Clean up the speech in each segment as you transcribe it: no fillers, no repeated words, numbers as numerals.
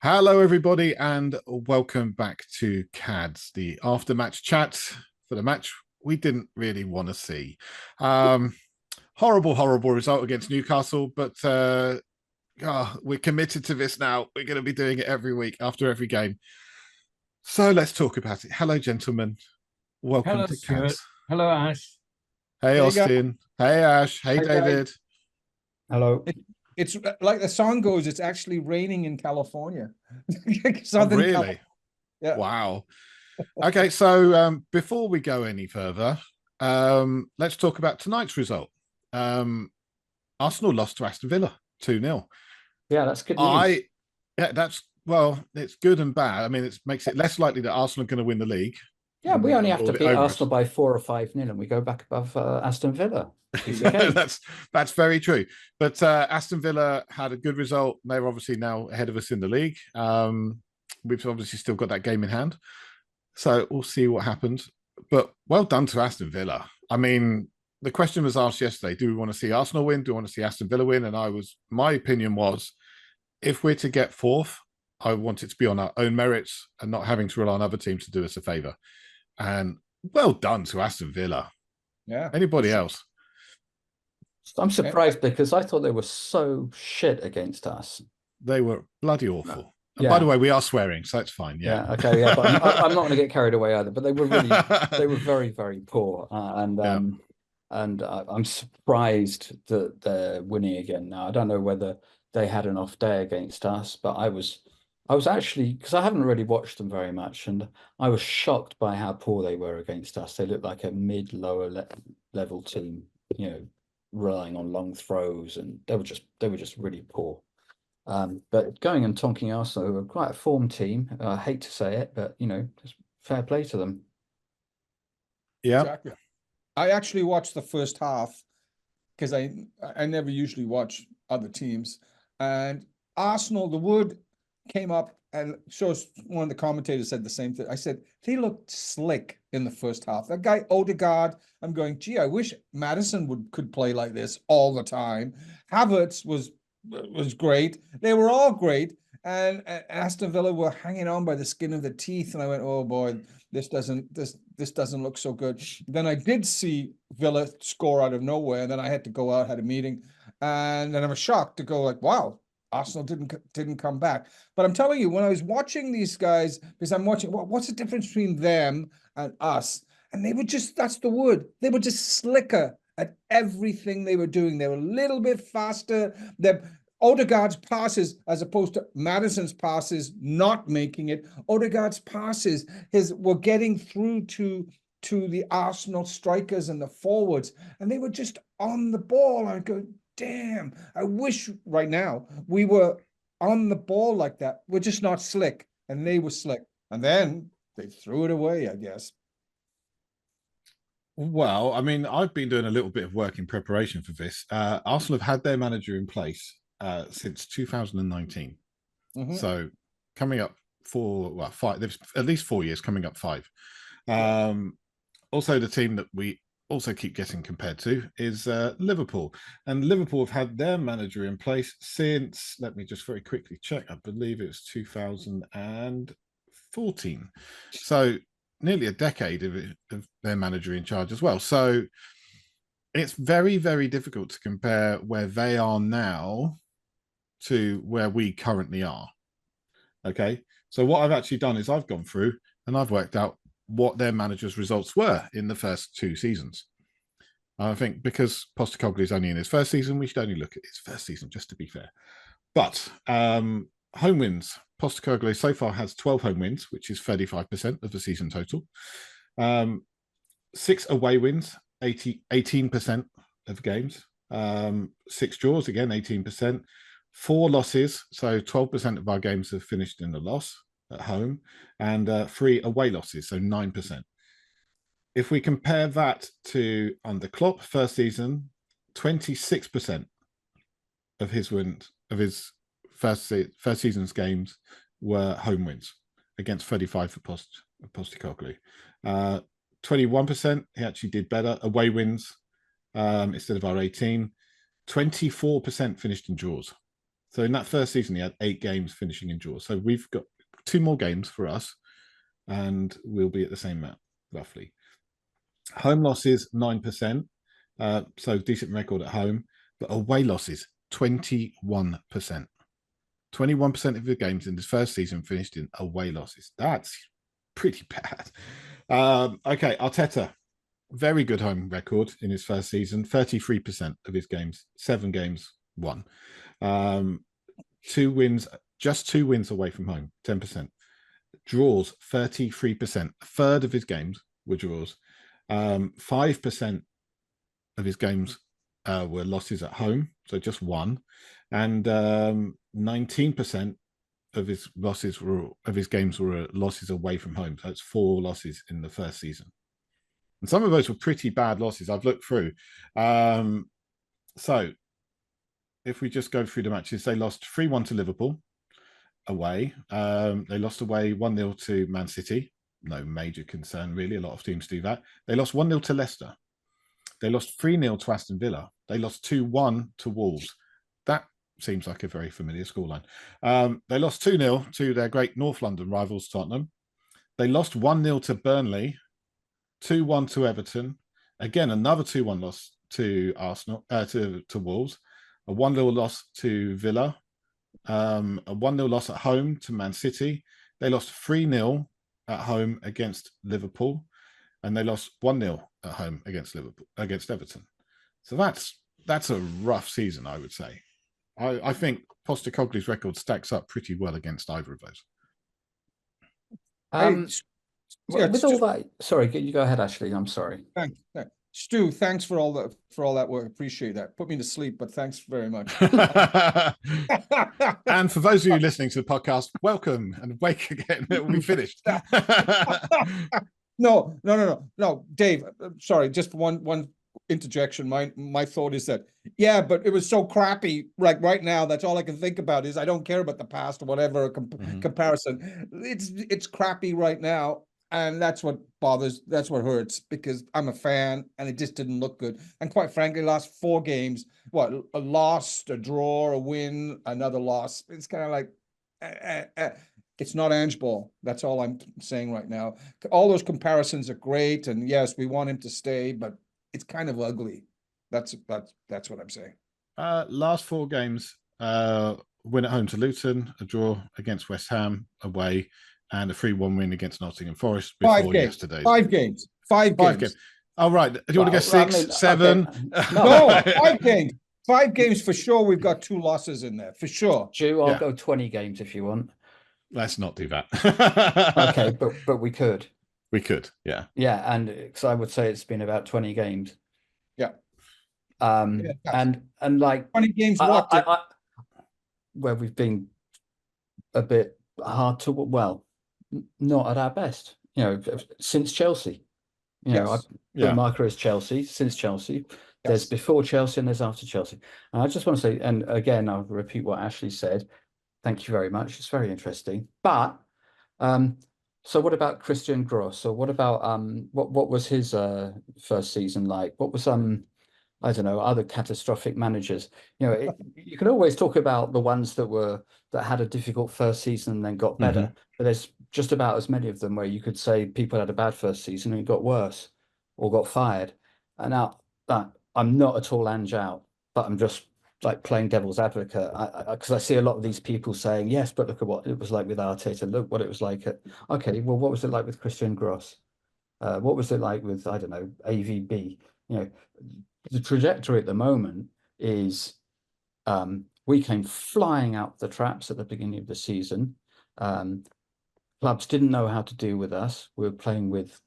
Hello, everybody, and welcome back to CADS, the after-match chat for the match we didn't really want to see. Horrible result against Newcastle, but we're committed to this now. We're going to be doing it every week after every game. So let's talk about it. Hello, gentlemen. Welcome Hello, to Stuart. CADS. Hello, Ash. Hey, Hey guys, Austin. Hey, Ash. Hey, Hi, guys. David. Hello. it's like the song goes, it's actually raining in California. Oh, Southern California. really? Yeah. Wow. Okay, so before we go any further, let's talk about tonight's result. Arsenal lost to Aston Villa 2-0. Yeah, that's good news. Yeah, that's well, it's good and bad. I mean, it makes it less likely that Arsenal are going to win the league. Yeah, we only have to beat Over Arsenal by 4 or 5-0 and we go back above Aston Villa. that's very true. But Aston Villa had a good result. They're obviously now ahead of us in the league. We've obviously still got that game in hand. So we'll see what happens. But well done to Aston Villa. I mean, the question was asked yesterday, do we want to see Arsenal win? Do we want to see Aston Villa win? And my opinion was, if we're to get fourth, I want it to be on our own merits and not having to rely on other teams to do us a favour. And well done to Aston Villa. Yeah. Anybody else? I'm surprised because I thought they were so shit against us. They were bloody awful. And Yeah. by the way, we are swearing, so that's fine. Yeah. Okay. Yeah, but I'm not going to get carried away either. But they were very, very poor, and I'm surprised that they're winning again now. I don't know whether they had an off day against us, but I was actually, because I haven't really watched them very much, and I was shocked by how poor they were against us. They looked like a lower level team, relying on long throws, and they were just really poor. But going and tonking Arsenal, who are quite a form team, I hate to say it, but just fair play to them. Yeah. Exactly. I actually watched the first half because I never usually watch other teams. And Arsenal, the word came up, and so one of the commentators said the same thing. I said, they looked slick in the first half. That guy Odegaard, I'm going, gee, I wish Madison could play like this all the time. Havertz was great. They were all great. And Aston Villa were hanging on by the skin of their teeth. And I went, oh boy, this doesn't look so good. Then I did see Villa score out of nowhere. And then I had to go out, had a meeting. And then I was shocked to go like, wow, Arsenal didn't come back. But I'm telling you, when I was watching these guys, because I'm watching, what's the difference between them and us? And they were just, that's the word, they were just slicker at everything they were doing. They were a little bit faster. Odegaard's passes, as opposed to Madison's passes not making it, Odegaard's passes were getting through to the Arsenal strikers and the forwards, and they were just on the ball. I go, damn, I wish right now we were on the ball like that. We're just not slick, and they were slick. And then they threw it away, I guess. Well, I mean, I've been doing a little bit of work in preparation for this. Arsenal have had their manager in place since 2019. Mm-hmm. So coming up five, there's at least 4 years, coming up 5. Also, the team that we also keep getting compared to is Liverpool. And Liverpool have had their manager in place since, let me just very quickly check, I believe it was 2014. So nearly a decade of their manager in charge as well. So it's very, very difficult to compare where they are now to where we currently are. Okay. So what I've actually done is I've gone through and I've worked out what their managers' results were in the first 2 seasons. I think because Postecoglou is only in his first season, we should only look at his first season, just to be fair. But home wins, Postecoglou so far has 12 home wins, which is 35% of the season total. 6 away wins, 18% of games. 6 draws, again, 18%. 4 losses, so 12% of our games have finished in a loss at home, and 3 away losses, so 9%. If we compare that to under Klopp first season, 26% of his wins of his first season's games were home wins against 35 for Postecoglou. 21% he actually did better away wins instead of our 18. 24% finished in draws. So in that first season, he had 8 games finishing in draws. So we've got 2 more games for us, and we'll be at the same amount, roughly. Home losses, 9%. So decent record at home, but away losses, 21%. 21% of the games in his first season finished in away losses. That's pretty bad. Okay, Arteta, very good home record in his first season. 33% of his games, 7 games won. 2 wins, just 2 wins away from home, 10%. Draws, 33%. A third of his games were draws. 5% of his games were losses at home, so just 1. And 19% of his games were losses away from home. So it's 4 losses in the first season. And some of those were pretty bad losses. I've looked through. So if we just go through the matches, they lost 3-1 to Liverpool away. They lost away 1-0 to Man City. No major concern, really. A lot of teams do that. They lost 1-0 to Leicester. They lost 3-0 to Aston Villa. They lost 2-1 to Wolves. That seems like a very familiar scoreline. They lost 2-0 to their great North London rivals, Tottenham. They lost 1-0 to Burnley, 2-1 to Everton. Again, another 2-1 loss to Arsenal, to Wolves. A 1-0 loss to Villa. A 1-0 loss at home to Man City. They lost 3-0 at home against Liverpool. And they lost 1-0 at home against Everton. So that's a rough season, I would say. I think Postecoglou's record stacks up pretty well against either of those. With all that, sorry, you go ahead, Ashley. I'm sorry. Thanks. Stu, thanks for all that work. Appreciate that. Put me to sleep, but thanks very much. And for those of you listening to the podcast, welcome and wake again. We finished. No, Dave. Sorry, just one interjection. My thought is that but it was so crappy. Like right now, that's all I can think about is I don't care about the past or whatever comparison. It's crappy right now, and that's what bothers. That's what hurts because I'm a fan, and it just didn't look good. And quite frankly, last 4 games, a loss, a draw, a win, another loss. It's kind of like. It's not Ange ball. That's all I'm saying right now. All those comparisons are great, and yes, we want him to stay, but it's kind of ugly. That's what I'm saying. Last 4 games: win at home to Luton, a draw against West Ham away, and a 3-1 win against Nottingham Forest before yesterday's. 5 games. 5 games. Oh, right. Do you want to go 6, 7? Okay. No, 5 games. 5 games for sure. We've got 2 losses in there for sure. Stu, I'll go 20 games if you want. Let's not do that. Okay, but we could. We could, yeah. Yeah, and because I would say it's been about 20 games. Yeah. And like 20 games where we've been a bit hard to not at our best. Since Chelsea. I've put my career as Chelsea, since Chelsea. Yes. There's before Chelsea and there's after Chelsea. And I just want to say, and again, I'll repeat what Ashley said. Thank you very much. It's very interesting. But so what about Christian Gross? Or what about what was his first season like? What was I don't know, other catastrophic managers? You can always talk about the ones that had a difficult first season and then got better. But there's just about as many of them where you could say people had a bad first season and got worse or got fired. And now that I'm not at all Ange out, but I'm just like playing devil's advocate, because I see a lot of these people saying, yes, but look at what it was like with Arteta. Look what it was like okay, well, what was it like with Christian Gross? What was it like with, I don't know, AVB? The trajectory at the moment is we came flying out the traps at the beginning of the season. Clubs didn't know how to deal with us. We were playing with,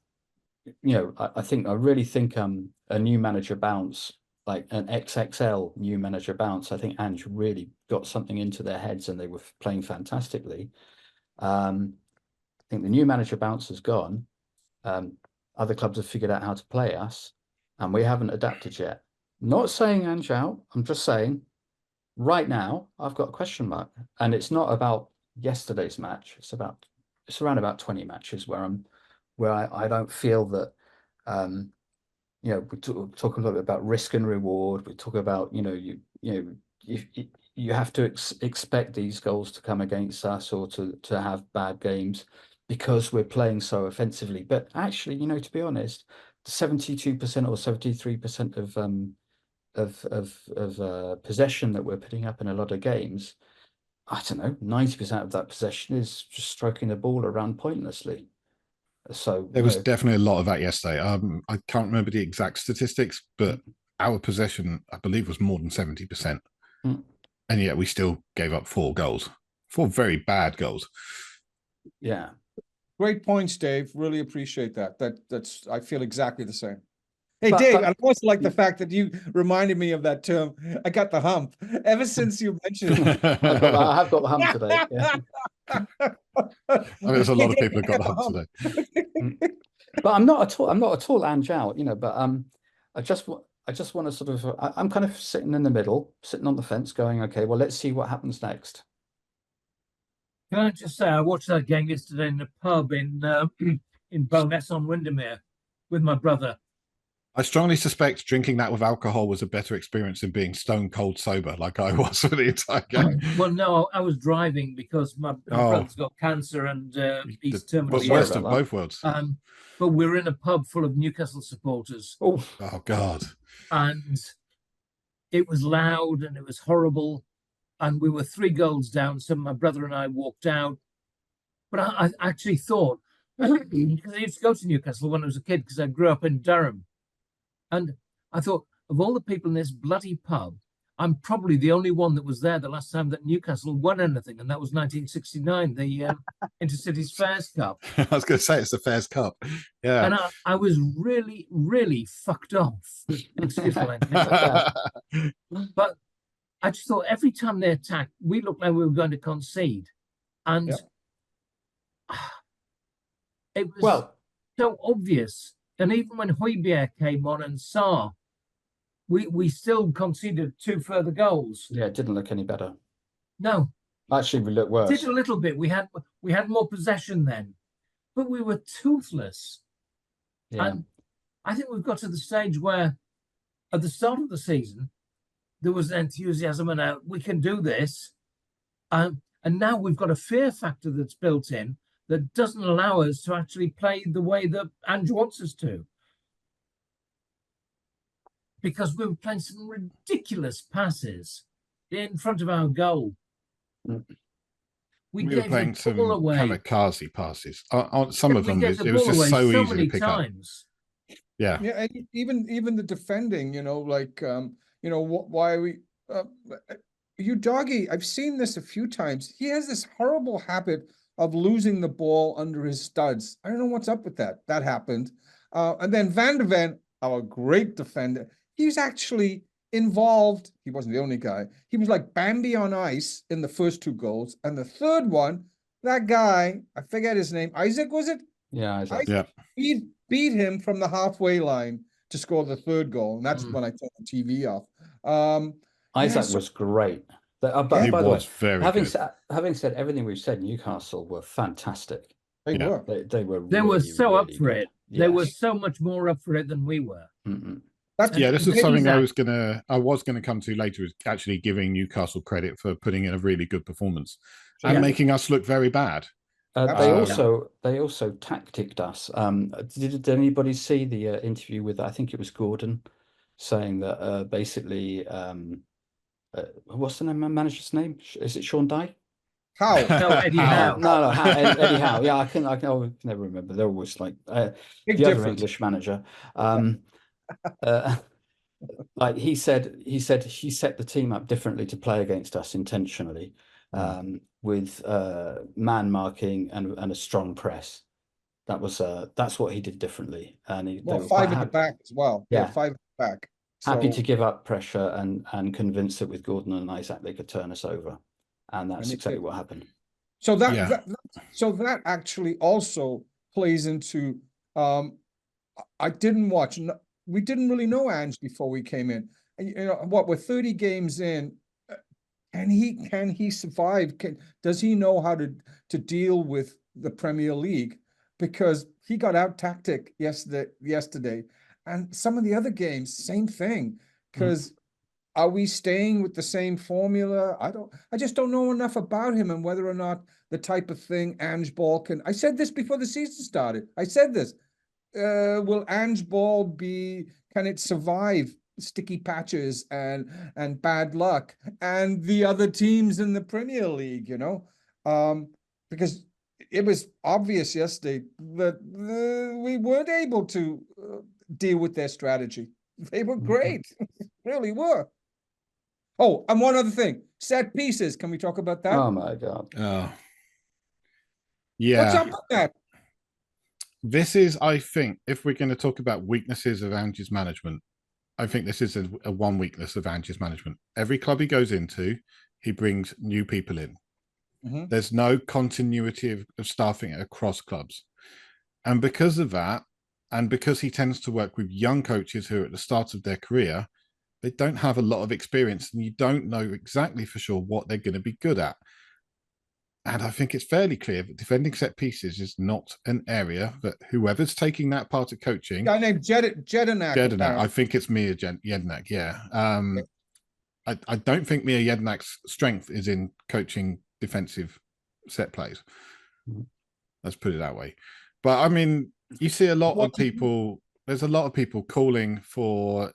I really think a new manager bounce, like an XXL new manager bounce. I think Ange really got something into their heads and they were playing fantastically. I think the new manager bounce has gone. Other clubs have figured out how to play us and we haven't adapted yet. Not saying Ange out, I'm just saying right now I've got a question mark, and it's not about yesterday's match. It's around about 20 matches where I don't feel that, we talk a little bit about risk and reward. We talk about, you have to expect these goals to come against us, or to have bad games, because we're playing so offensively. But actually, you know, to be honest, 72% or 73% of possession that we're putting up in a lot of games, I don't know, 90% of that possession is just stroking the ball around pointlessly. So there was definitely a lot of that yesterday. I can't remember the exact statistics, but our possession, I believe, was more than 70%. And yet we still gave up 4 goals, 4 very bad goals. Yeah. Great points, Dave. Really appreciate that. That's I feel exactly the same. Hey, Dave, I also like the fact that you reminded me of that term. I got the hump. Ever since you mentioned it. I have got the hump today. Yeah. I mean, there's a lot of people who got the hump today. But I'm not at all Ange-out, you know, but I just want to sort of, I'm kind of sitting in the middle, sitting on the fence going, okay, well, let's see what happens next. Can I just say, I watched that game yesterday in the pub in Bowness on Windermere with my brother. I strongly suspect drinking that with alcohol was a better experience than being stone cold sober, like I was for the entire game. Well, no, I was driving because my brother's got cancer and he's terminally ill. Worst of both worlds. But we're in a pub full of Newcastle supporters. Oh God! And it was loud and it was horrible. And we were 3 goals down. So my brother and I walked out. But I actually thought, because I used to go to Newcastle when I was a kid, because I grew up in Durham. And I thought, of all the people in this bloody pub, I'm probably the only one that was there the last time that Newcastle won anything, and that was 1969, the Intercities Fairs Cup. I was going to say, it's the Fairs Cup. Yeah. And I was really, really fucked off. Excuse me. But I just thought every time they attacked, we looked like we were going to concede. And it was so obvious. And even when Højbjerg came on and Sarr, we still conceded 2 further goals. Yeah, it didn't look any better. No. Actually, we looked worse. It did a little bit. We had more possession then. But we were toothless. Yeah. And I think we've got to the stage where at the start of the season, there was enthusiasm and we can do this. And now we've got a fear factor that's built in that doesn't allow us to actually play the way that Ange wants us to. Because we were playing some ridiculous passes in front of our goal. We were playing some kamikaze passes. Some of them, it was just so easy to pick up. Yeah. Yeah, and even the defending, you know, like, you know, why are we... Udogie, I've seen this a few times. He has this horrible habit of losing the ball under his studs. I don't know what's up with that. That happened. And then Van de Ven, our great defender, he's actually involved. He wasn't the only guy. He was like Bambi on ice in the first 2 goals. And the third one, that guy, I forget his name, Isaac, was it? Yeah, Isaac. Yeah. He beat him from the halfway line to score the 3rd goal. And that's when I turned the TV off. Isaac was great. But he by the way, very having said everything we've said, Newcastle were fantastic. They were. They were. They were so up for it. Yes. They were so much more up for it than we were. This is something I was gonna come to later, is actually giving Newcastle credit for putting in a really good performance and making us look very bad. They also tacticked us. Did anybody see the interview with, I think it was Gordon, saying that basically, what's the name of manager's name? Is it Sean Dye? How? No, Eddie Howe. No, Eddie Howe. Yeah, I can never remember. They're always like the other English manager. Like he said he set the team up differently to play against us intentionally, with man marking and a strong press. That's what he did differently. And 5 at the back as well. Yeah, 5 at the back. Happy to give up pressure and convince that with Gordon and Isaac they could turn us over, and that's exactly what happened. So that actually also plays into. I didn't watch. We didn't really know Ange before we came in. And, you know what? We're 30 games in. Can he survive? Does he know how to deal with the Premier League? Because he got out tactic yesterday. And some of the other games, same thing. Because Are we staying with the same formula? I just don't know enough about him and whether or not the type of thing Ange Ball can. I said this before the season started. I said this. Will Ange Ball can it survive sticky patches and bad luck and the other teams in the Premier League, because it was obvious yesterday that we weren't able to deal with their strategy. They were great, really were. Oh, and one other thing, set pieces. Can we talk about that? Oh my God. Yeah. What's up with that? This is, I think, if we're going to talk about weaknesses of Ange's management, I think this is a one weakness of Ange's management. Every club he goes into, he brings new people in. Mm-hmm. There's no continuity of staffing across clubs. And because of that, and because he tends to work with young coaches who are at the start of their career, they don't have a lot of experience and you don't know exactly for sure what they're going to be good at. And I think it's fairly clear that defending set pieces is not an area that whoever's taking that part of coaching. Guy named Jedinak. I think it's Mia Jedinak. Yeah. I don't think Mia Jedinak's strength is in coaching defensive set plays. Let's put it that way. But I mean, you see a lot of people. There's a lot of people calling for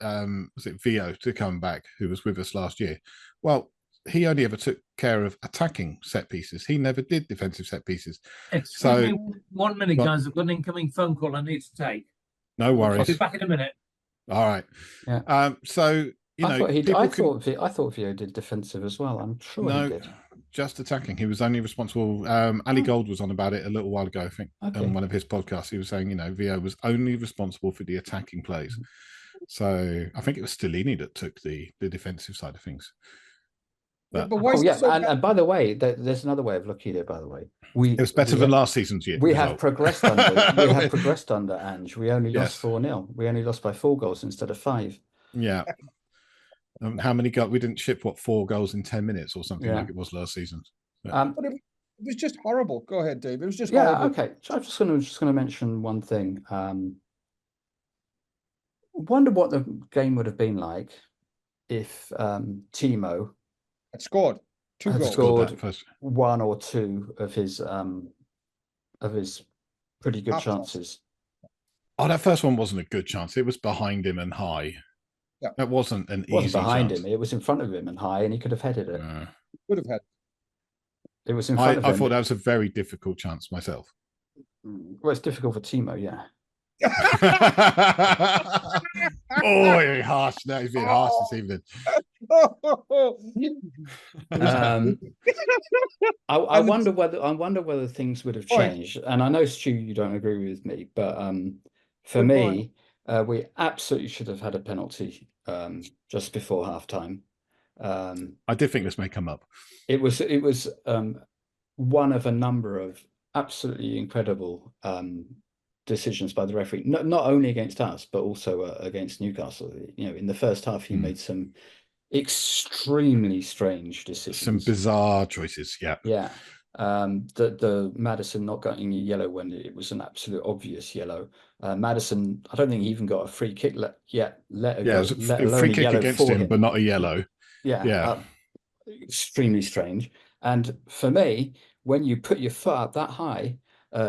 was it Vio to come back, who was with us last year. Well, he only ever took care of attacking set pieces. He never did defensive set pieces. Excuse me 1 minute, guys. I've got an incoming phone call I need to take. No worries. I'll be back in a minute. All right. Yeah. So I thought Vio did defensive as well. I'm sure he did. Just attacking. He was only responsible. Ali Gold was on about it a little while ago, I think, on one of his podcasts. He was saying, Vio was only responsible for the attacking plays. So I think it was Stellini that took the defensive side of things. But why and by the way, there's another way of looking at it. By the way, it was better than last season's year. We have progressed under Ange. We only lost 4-0. We only lost by 4 goals instead of 5. Yeah. How many goals? We didn't ship 4 goals in 10 minutes or something like it was last season. But it was just horrible. Go ahead, Dave. It was just horrible. Okay. So I'm just going to mention one thing. Wonder what the game would have been like if Timo had scored 2 goals. Scored 1 or 2 of his pretty good chances. Oh, that first one wasn't a good chance. It was behind him and high. Yeah. That wasn't an easy chance. It wasn't behind him. It was in front of him and high, and he could have headed it. Could have had. It was in front of him. I thought that was a very difficult chance myself. Well, it's difficult for Timo, yeah. Oh, you're harsh. No, he's being harsh this evening. I wonder whether things would have changed. And I know, Stu, you don't agree with me, but for me, we absolutely should have had a penalty just before halftime. I did think this may come up. It was one of a number of absolutely incredible decisions by the referee, not only against us but also against Newcastle. In the first half, he made some extremely strange decisions, some bizarre choices. Yeah. The Maddison not getting a yellow when it was an absolute obvious yellow. Maddison, I don't think he even got a free kick let it was a free kick against him, but not a yellow. Extremely strange. And for me, when you put your foot up that high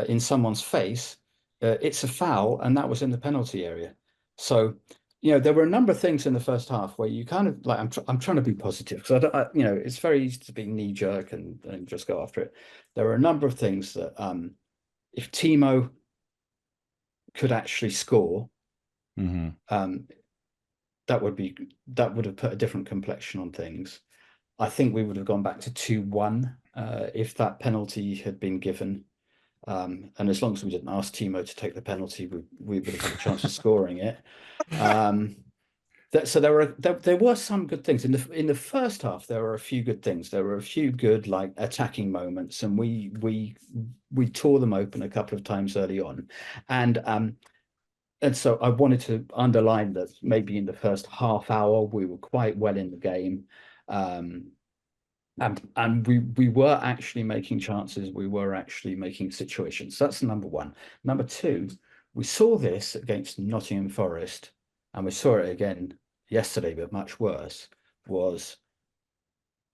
in someone's face, it's a foul, and that was in the penalty area. So there were a number of things in the first half where you kind of like, I'm trying to be positive because it's very easy to be knee jerk and just go after it. There were a number of things that if Timo could actually score, that would have put a different complexion on things. I think we would have gone back to 2-1 if that penalty had been given. And as long as we didn't ask Timo to take the penalty, we would have had a chance of scoring it. So there were some good things in the first half. There were a few good things. There were a few good like attacking moments, and we tore them open a couple of times early on, and so I wanted to underline that maybe in the first half hour we were quite well in the game. And we were actually making chances. We were actually making situations. That's number one. Number two, we saw this against Nottingham Forest, and we saw it again yesterday, but much worse, was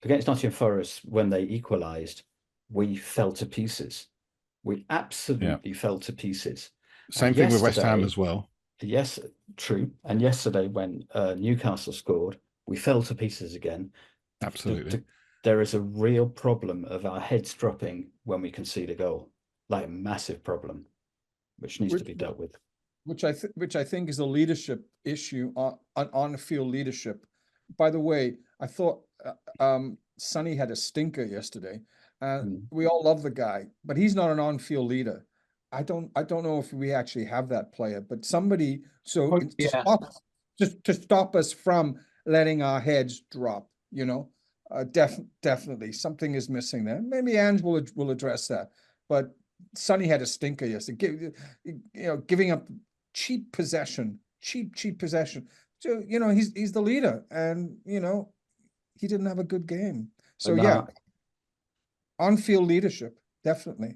against Nottingham Forest when they equalised. We fell to pieces. We absolutely fell to pieces. Same thing with West Ham as well. Yes, true. And yesterday when Newcastle scored, we fell to pieces again. Absolutely. There is a real problem of our heads dropping when we concede a goal, like a massive problem, which needs to be dealt with. Which I think is a leadership issue on the field leadership. By the way, I thought Sonny had a stinker yesterday. We all love the guy, but he's not an on-field leader. I don't know if we actually have that player, but somebody to stop us from letting our heads drop, you know. Definitely something is missing there. Maybe Ange will address that. But Sonny had a stinker yesterday. Giving up cheap possession. So he's the leader, and he didn't have a good game. So on-field leadership, definitely.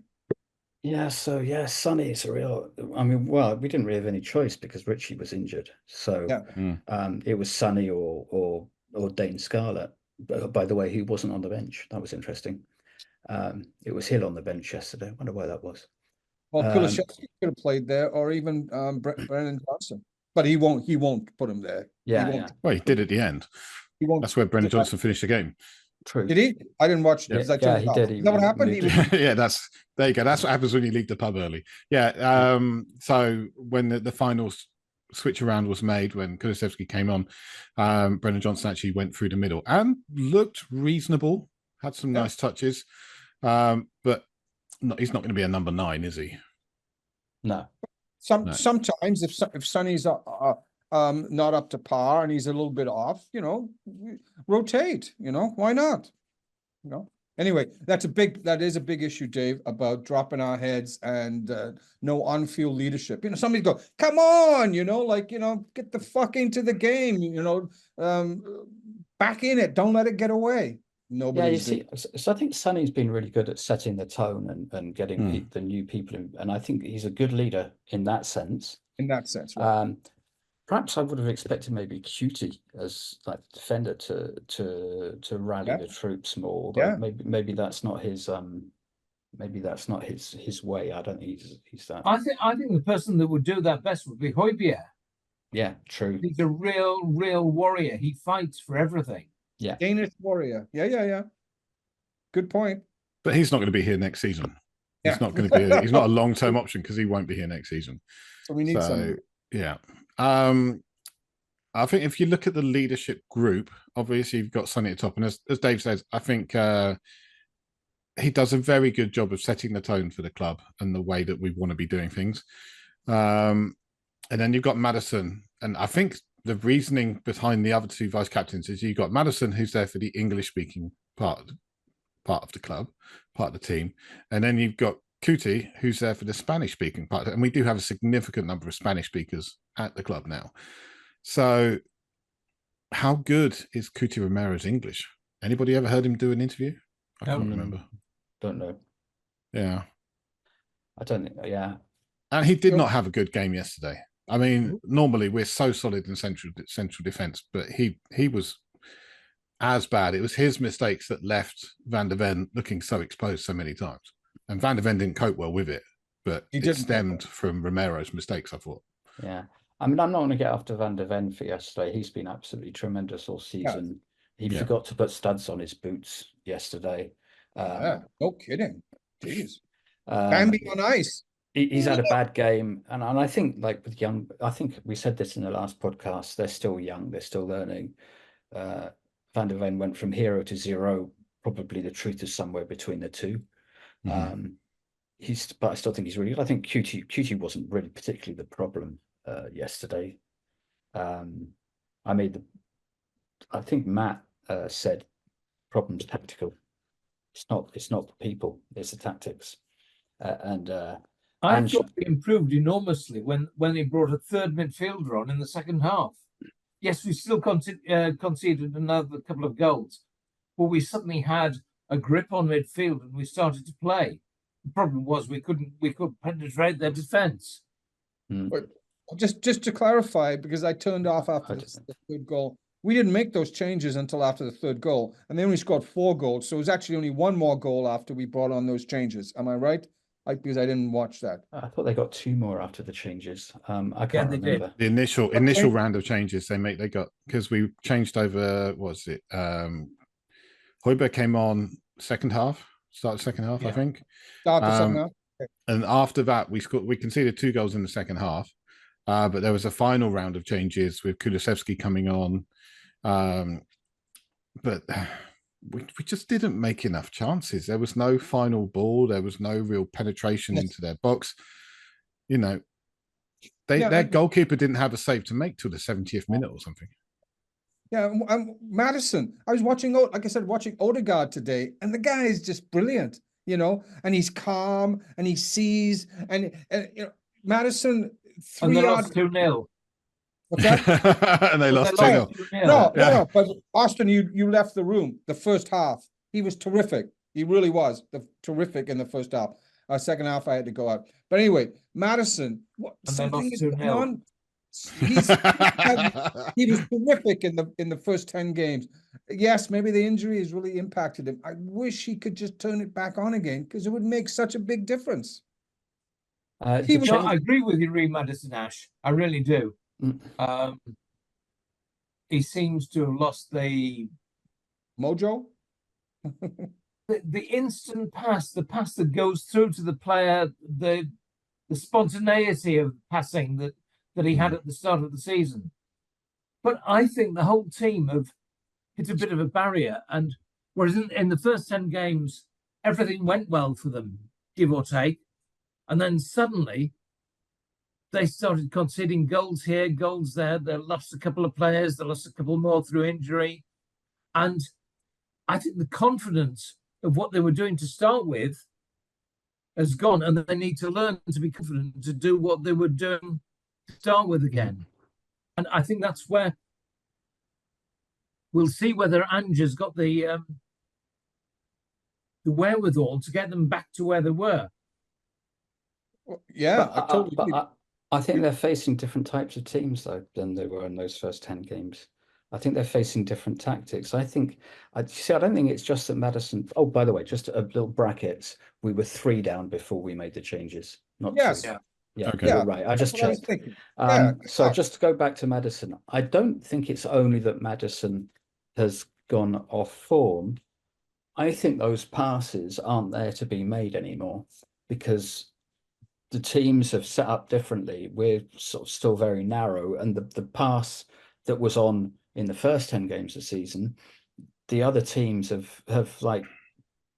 Yeah, so Sonny is a real. I mean, well, we didn't really have any choice because Richie was injured. So it was Sonny or Dane Scarlett. By the way, he wasn't on the bench. That was interesting. It was Hill on the bench yesterday. I wonder why that was. Well, Kulusevski could have played there, or even Brennan Johnson, but he won't put him there. Well, he did at the end. That's where Brennan Johnson finished the game. True. Did he? I didn't watch it. Yeah, he did. Is that what happened? Yeah, there you go. That's what happens when you leave the pub early. Yeah. So when the final switch around was made, when Kulusevski came on, Brennan Johnson actually went through the middle and looked reasonable. Had some nice touches, but he's not going to be a number 9, is he? No. Sometimes if Sonny's not up to par and he's a little bit off, rotate. Why not? Anyway, that is a big issue, Dave, about dropping our heads and no on-field leadership. Somebody go, come on, get the fuck into the game, back in it. Don't let it get away. Nobody's so I think Sonny's been really good at setting the tone and getting the new people in, and I think he's a good leader in that sense. Right. Perhaps I would have expected maybe Cutie as like defender to rally the troops more. But maybe that's not his his way. I don't think he's that. I think the person that would do that best would be Højbjerg. Yeah, true. He's a real warrior. He fights for everything. Yeah. Danish warrior. Yeah. Good point. But he's not going to be here next season. He's not going to be. He's not a long-term option because he won't be here next season. So we need some. Yeah. I think if you look at the leadership group, obviously you've got Sonny at the top, and as Dave says, I think he does a very good job of setting the tone for the club and the way that we want to be doing things. And then you've got Maddison, and I think the reasoning behind the other 2 vice captains is you've got Maddison, who's there for the English-speaking part of the club, part of the team, and then you've got Cuti, who's there for the Spanish-speaking part, and we do have a significant number of Spanish speakers at the club now. So, how good is Cuti Romero's English? Anybody ever heard him do an interview? I can't remember. Don't know. Yeah, I don't think. Yeah, and he did not have a good game yesterday. I mean, normally we're so solid in central defence, but he was as bad. It was his mistakes that left Van de Ven looking so exposed so many times. And Van de Ven didn't cope well with it, but it stemmed from Romero's mistakes, I thought. Yeah. I mean, I'm not going to get after Van de Ven for yesterday. He's been absolutely tremendous all season. He forgot to put studs on his boots yesterday. No kidding. Jeez. Bambi on ice. He's had a bad game. And I think, like with young, I think we said this in the last podcast, they're still young, they're still learning. Van de Ven went from hero to zero. Probably the truth is somewhere between the two. But I still think he's really good. I think Cuti wasn't really particularly the problem yesterday. I think Matt said problems tactical. It's not the people, it's the tactics. I thought he improved enormously when he brought a third midfielder on in the second half. Yes, we still conceded another couple of goals, but we suddenly had a grip on midfield and we started to play. The problem was we couldn't penetrate their defence. But just to clarify, because I turned off after the third goal, we didn't make those changes until after the third goal, and they only scored 4 goals. So it was actually only one more goal after we brought on those changes. Am I right? Because I didn't watch that. I thought they got 2 more after the changes. I can't they remember. did. The initial round of changes they got, because we changed over. What was it? Højbjerg came on second half, start second half, I think. Start the second half. Okay. And after that, we conceded 2 goals in the second half. But there was a final round of changes with Kulusevski coming on. But we just didn't make enough chances. There was no final ball. There was no real penetration into their box. You know, their goalkeeper didn't have a save to make till the 70th minute or something. Yeah, Maddison. I was watching, like I said, watching Odegaard today, and the guy is just brilliant, you know, and he's calm and he sees, and you know, Maddison 3 yards. 2-0. What's that? And they lost 2-0. No, but Austin, you left the room the first half. He was terrific. He really was terrific in the first half. Second half, I had to go out. But anyway, Maddison, something is going on. He was terrific in the first 10 games. Yes, maybe the injury has really impacted him. I wish he could just turn it back on again, because it would make such a big difference. I agree with you, Reed Madison, Ash. I really do. He seems to have lost the mojo. the instant pass, the pass that goes through to the player, the spontaneity of passing that he had at the start of the season. But I think the whole team have hit a bit of a barrier. And whereas in the first 10 games, everything went well for them, give or take. And then suddenly they started conceding goals here, goals there. They lost a couple of players. They lost a couple more through injury. And I think the confidence of what they were doing to start with has gone. And they need to learn to be confident to do what they were doing to start with again. And I think that's where we'll see whether Ange's got the wherewithal to get them back to where they were. Yeah, I think they're facing different types of teams, though, than they were in those first 10 games. I think they're facing different tactics. I don't think it's just that Maddison. Oh, by the way, just a little brackets. We were 3 down before we made the changes. Not 2. Yeah, okay. You're right. I just checked. So just to go back to Maddison, I don't think it's only that Maddison has gone off form. I think those passes aren't there to be made anymore, because the teams have set up differently. We're sort of still very narrow, and the pass that was on in the first 10 games of the season, the other teams have like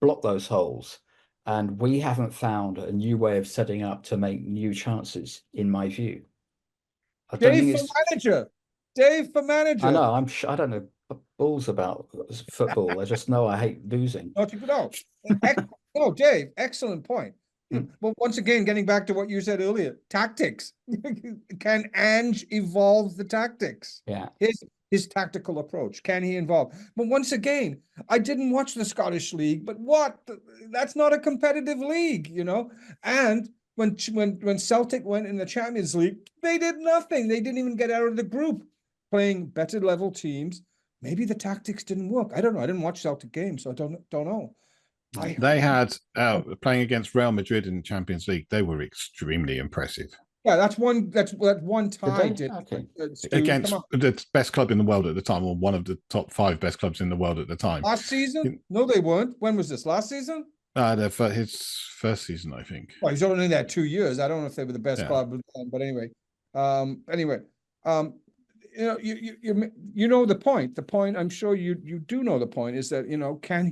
blocked those holes, and we haven't found a new way of setting up to make new chances, in my view. Dave for manager. I know. I don't know balls about football. I just know I hate losing. No, Dave, excellent point. But once again, getting back to what you said earlier, tactics. Can Ange evolve the tactics? Yeah. His tactical approach. Can he evolve? But once again, I didn't watch the Scottish League, but that's not a competitive league, you know? And when Celtic went in the Champions League, they did nothing. They didn't even get out of the group, playing better level teams. Maybe the tactics didn't work. I don't know. I didn't watch Celtic games, so I don't know. They had playing against Real Madrid in the Champions League. They were extremely impressive. Yeah, that's one tie against the best club in the world at the time, or one of the top 5 best clubs in the world at the time. Last season? No, they weren't. When was this? Last season? His first season, I think. Well, he's only there 2 years. I don't know if they were the best club, but anyway. You know the point. The point, I'm sure you do know the point, is that, you know, can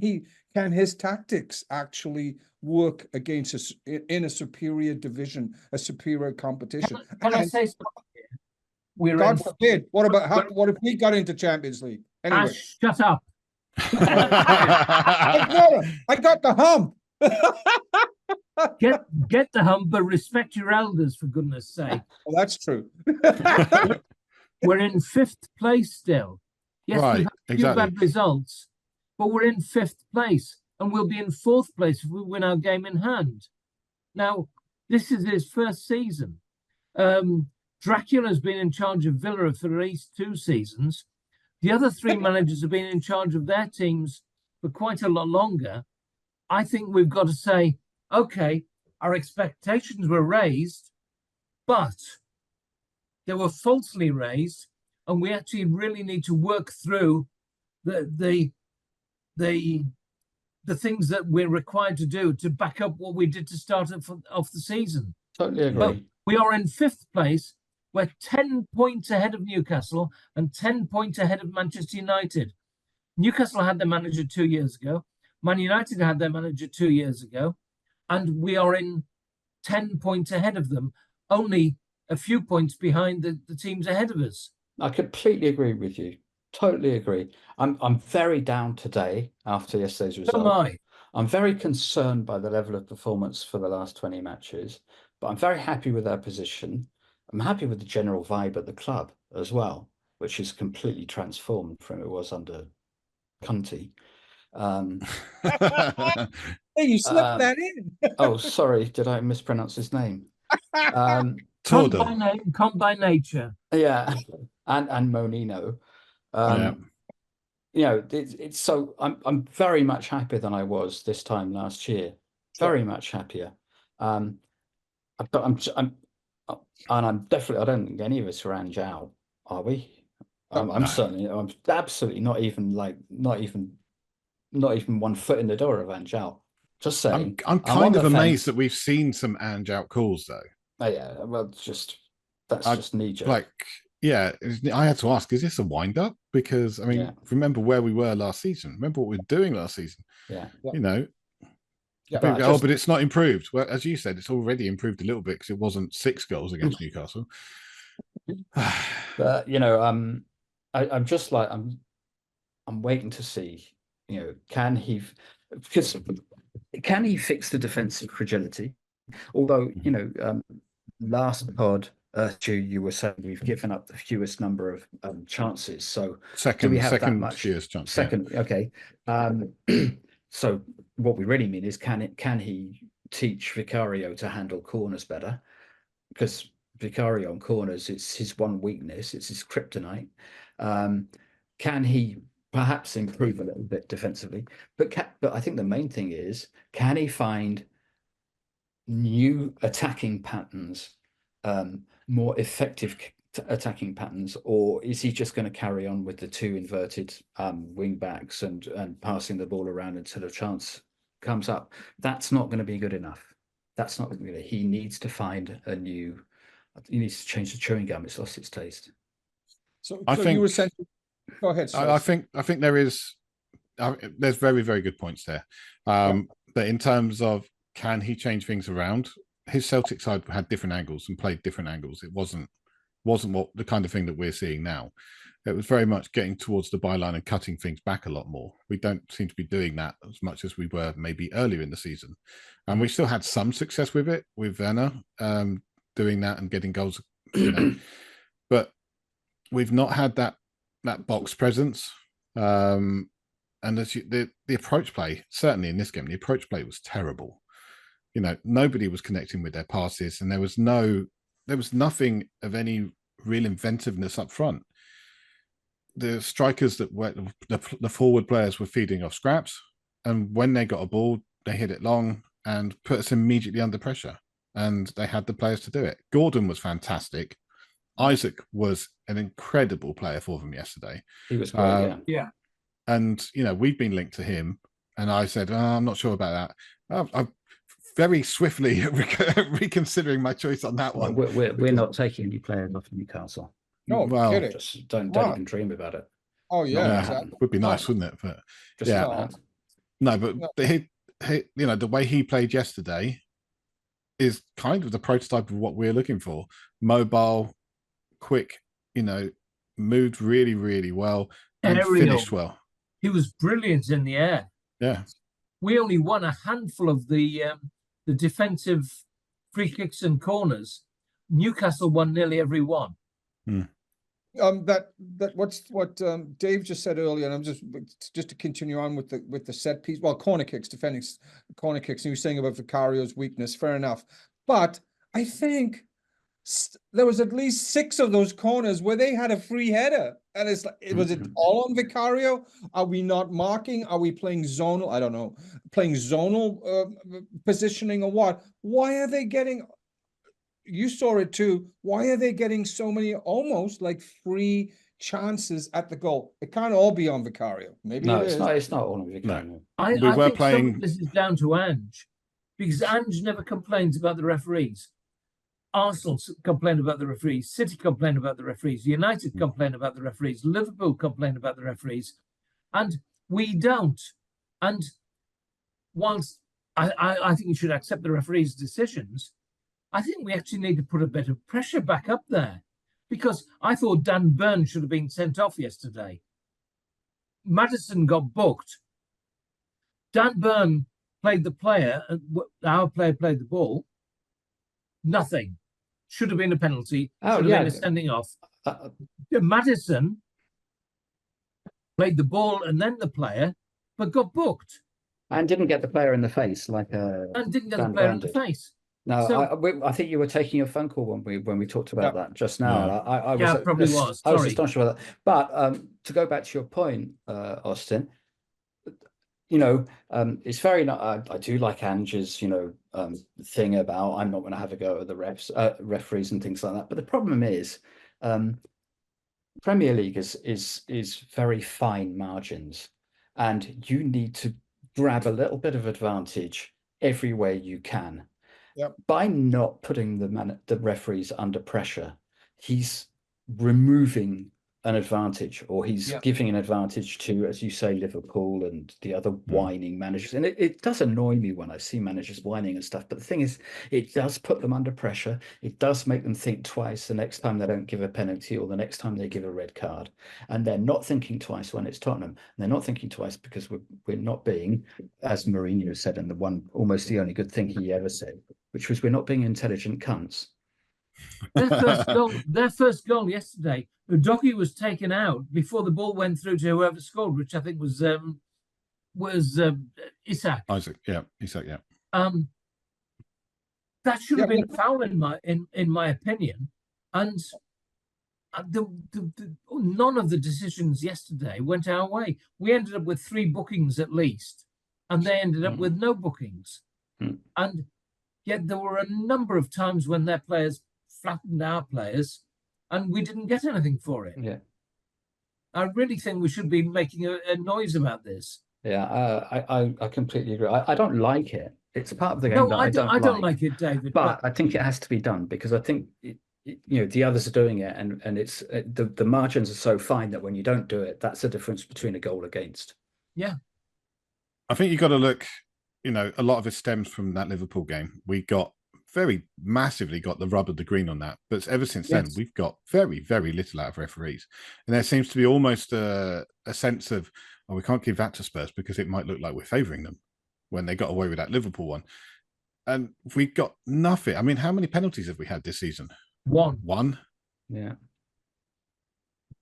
his tactics actually work against us in a superior division, a superior competition? Can I say something? God forbid. What if we got into Champions League? Anyway, shut up. I got the hump. Get the hump, but respect your elders, for goodness sake. Well, that's true. We're in 5th place still. Yes, right, we've had a few bad results, but we're in 5th place, and we'll be in 4th place if we win our game in hand. Now, this is his first season. Dracula's been in charge of Villa for at least 2 seasons. The other three managers have been in charge of their teams for quite a lot longer. I think we've got to say, okay, our expectations were raised, but they were falsely raised, and we actually really need to work through the things that we're required to do to back up what we did to start off the season. Totally agree. But we are in 5th place. We're 10 points ahead of Newcastle and 10 points ahead of Manchester United. Newcastle had their manager 2 years ago. Man United had their manager 2 years ago. And we are in 10 points ahead of them, only a few points behind the teams ahead of us. I completely agree with you. Totally agree. I'm very down today after yesterday's result. So am I. I'm very concerned by the level of performance for the last 20 matches, but I'm very happy with our position. I'm happy with the general vibe at the club as well, which is completely transformed from it was under Conte. Hey, you slipped that in. Oh, sorry, did I mispronounce his name? Come by nature. Yeah, and Monino. You know, it's so I'm very much happier than I was this time last year. Very much happier. But I'm definitely, I don't think any of us are Anjao, are we? I'm certainly, I'm absolutely not even 1 foot in the door of Anjao. Just saying. I'm kind of amazed that we've seen some Anjao calls though. Oh yeah, well, that's just knee jerk. Like, yeah, I had to ask, is this a wind up? Because I mean, remember where we were last season. Remember what we were doing last season. Yeah. You know. Yeah. But it's not improved. Well, as you said, it's already improved a little bit because it wasn't 6 goals against Newcastle. But you know, I'm just like I'm waiting to see. You know, can he fix the defensive fragility? Although you know, last pod, you were saying we've given up the fewest number of chances. So do we have that much? Fewest chance, second, okay. So what we really mean is, can he teach Vicario to handle corners better? Because Vicario on corners, it's his one weakness, it's his kryptonite. Can he perhaps improve a little bit defensively? But I think the main thing is, can he find new attacking patterns, more effective attacking patterns, or is he just going to carry on with the 2 inverted wing backs and passing the ball around until a chance comes up? That's not going to be good enough. That's not going to. He needs to find a new. He needs to change the chewing gum. It's lost its taste. So I think you were saying. Go ahead. I think there is. There's very, very good points there. But in terms of, can he change things around? His Celtic side had different angles and played different angles. It wasn't what the kind of thing that we're seeing now. It was very much getting towards the byline and cutting things back a lot more. We don't seem to be doing that as much as we were maybe earlier in the season. And we still had some success with it, with Werner doing that and getting goals. You know. But we've not had that box presence. And the approach play, certainly in this game, the approach play was terrible. You know, nobody was connecting with their passes, and there was nothing of any real inventiveness up front. The strikers that were the forward players were feeding off scraps, and when they got a ball, they hit it long and put us immediately under pressure. And they had the players to do it. Gordon was fantastic. Isaac was an incredible player for them yesterday. He was great, yeah. And you know, we've been linked to him, and I said, I'm not sure about that. I'm very swiftly reconsidering my choice on that one. We're not taking any players off Newcastle. No, well, just don't even dream about it. Oh yeah, exactly. Would be nice, wouldn't it? But just no, but he, you know, the way he played yesterday is kind of the prototype of what we're looking for. Mobile, quick, you know, moved really, really well and finished well. He was brilliant in the air. Yeah. We only won a handful of the defensive free kicks and corners. Newcastle won nearly every one. What Dave just said earlier, and I'm just to continue on with the set piece. Well, corner kicks, defending corner kicks. And you were saying about Vicario's weakness. Fair enough, but I think there was at least 6 of those corners where they had a free header. And it's like, was it all on Vicario? Are we not marking? Are we playing zonal? I don't know. Playing zonal positioning or what? Why are they getting, you saw it too, why are they getting so many almost like free chances at the goal? It can't all be on Vicario. Maybe No, it it's is. not. It's not all on Vicario. No. I We were think some playing- of this is down to Ange, because Ange never complains about the referees. Arsenal complain about the referees, City complain about the referees, United complain about the referees, Liverpool complain about the referees, and we don't. And whilst I think you should accept the referees' decisions, I think we actually need to put a bit of pressure back up there, because I thought Dan Burn should have been sent off yesterday. Maddison got booked. Dan Burn played the player, our player played the ball. Nothing. Should have been a penalty. Should have been a sending off. Maddison played the ball and then the player, but got booked. And didn't get the player in the face and didn't get Dan the player Burn in the did. face. No, So- I think you were taking a phone call when we talked about that just now. Yeah. I was, Yeah, probably was. I was Sorry. astonished about that. But to go back to your point, Austin, you know, it's very not. I do like Ange's, thing about I'm not going to have a go at the referees and things like that. But the problem is, Premier League is very fine margins, and you need to grab a little bit of advantage everywhere you can. Yep. By not putting the referees under pressure, he's removing an advantage, or he's giving an advantage to, as you say, Liverpool and the other whining managers. And it does annoy me when I see managers whining and stuff. But the thing is, it does put them under pressure. It does make them think twice the next time they don't give a penalty or the next time they give a red card. And they're not thinking twice when it's Tottenham. And they're not thinking twice because we're not being, as Mourinho said, and almost the only good thing he ever said, which was, we're not being intelligent cunts. Their first goal yesterday, Udogie was taken out before the ball went through to whoever scored, which I think was Isak. Isaac, Isak, yeah. That should have been a foul in my opinion, and none of the decisions yesterday went our way. We ended up with 3 bookings at least, and they ended up with no bookings. And yet there were a number of times when their players flattened our players, and we didn't get anything for it. Yeah, I really think we should be making a noise about this. Yeah, I completely agree. I don't like it. It's part of the game No, that I don't like it, David. but I think it has to be done, because I think the others are doing it, and it's the margins are so fine that when you don't do it, that's the difference between a goal against. Yeah, I think you got to look. A lot of it stems from that Liverpool game. We got very massively got the rub of the green on that, but ever since then we've got very, very little out of referees, and there seems to be almost a sense of, oh, we can't give that to Spurs because it might look like we're favouring them when they got away with that Liverpool one, and we got nothing. I mean, how many penalties have we had this season? One. Yeah,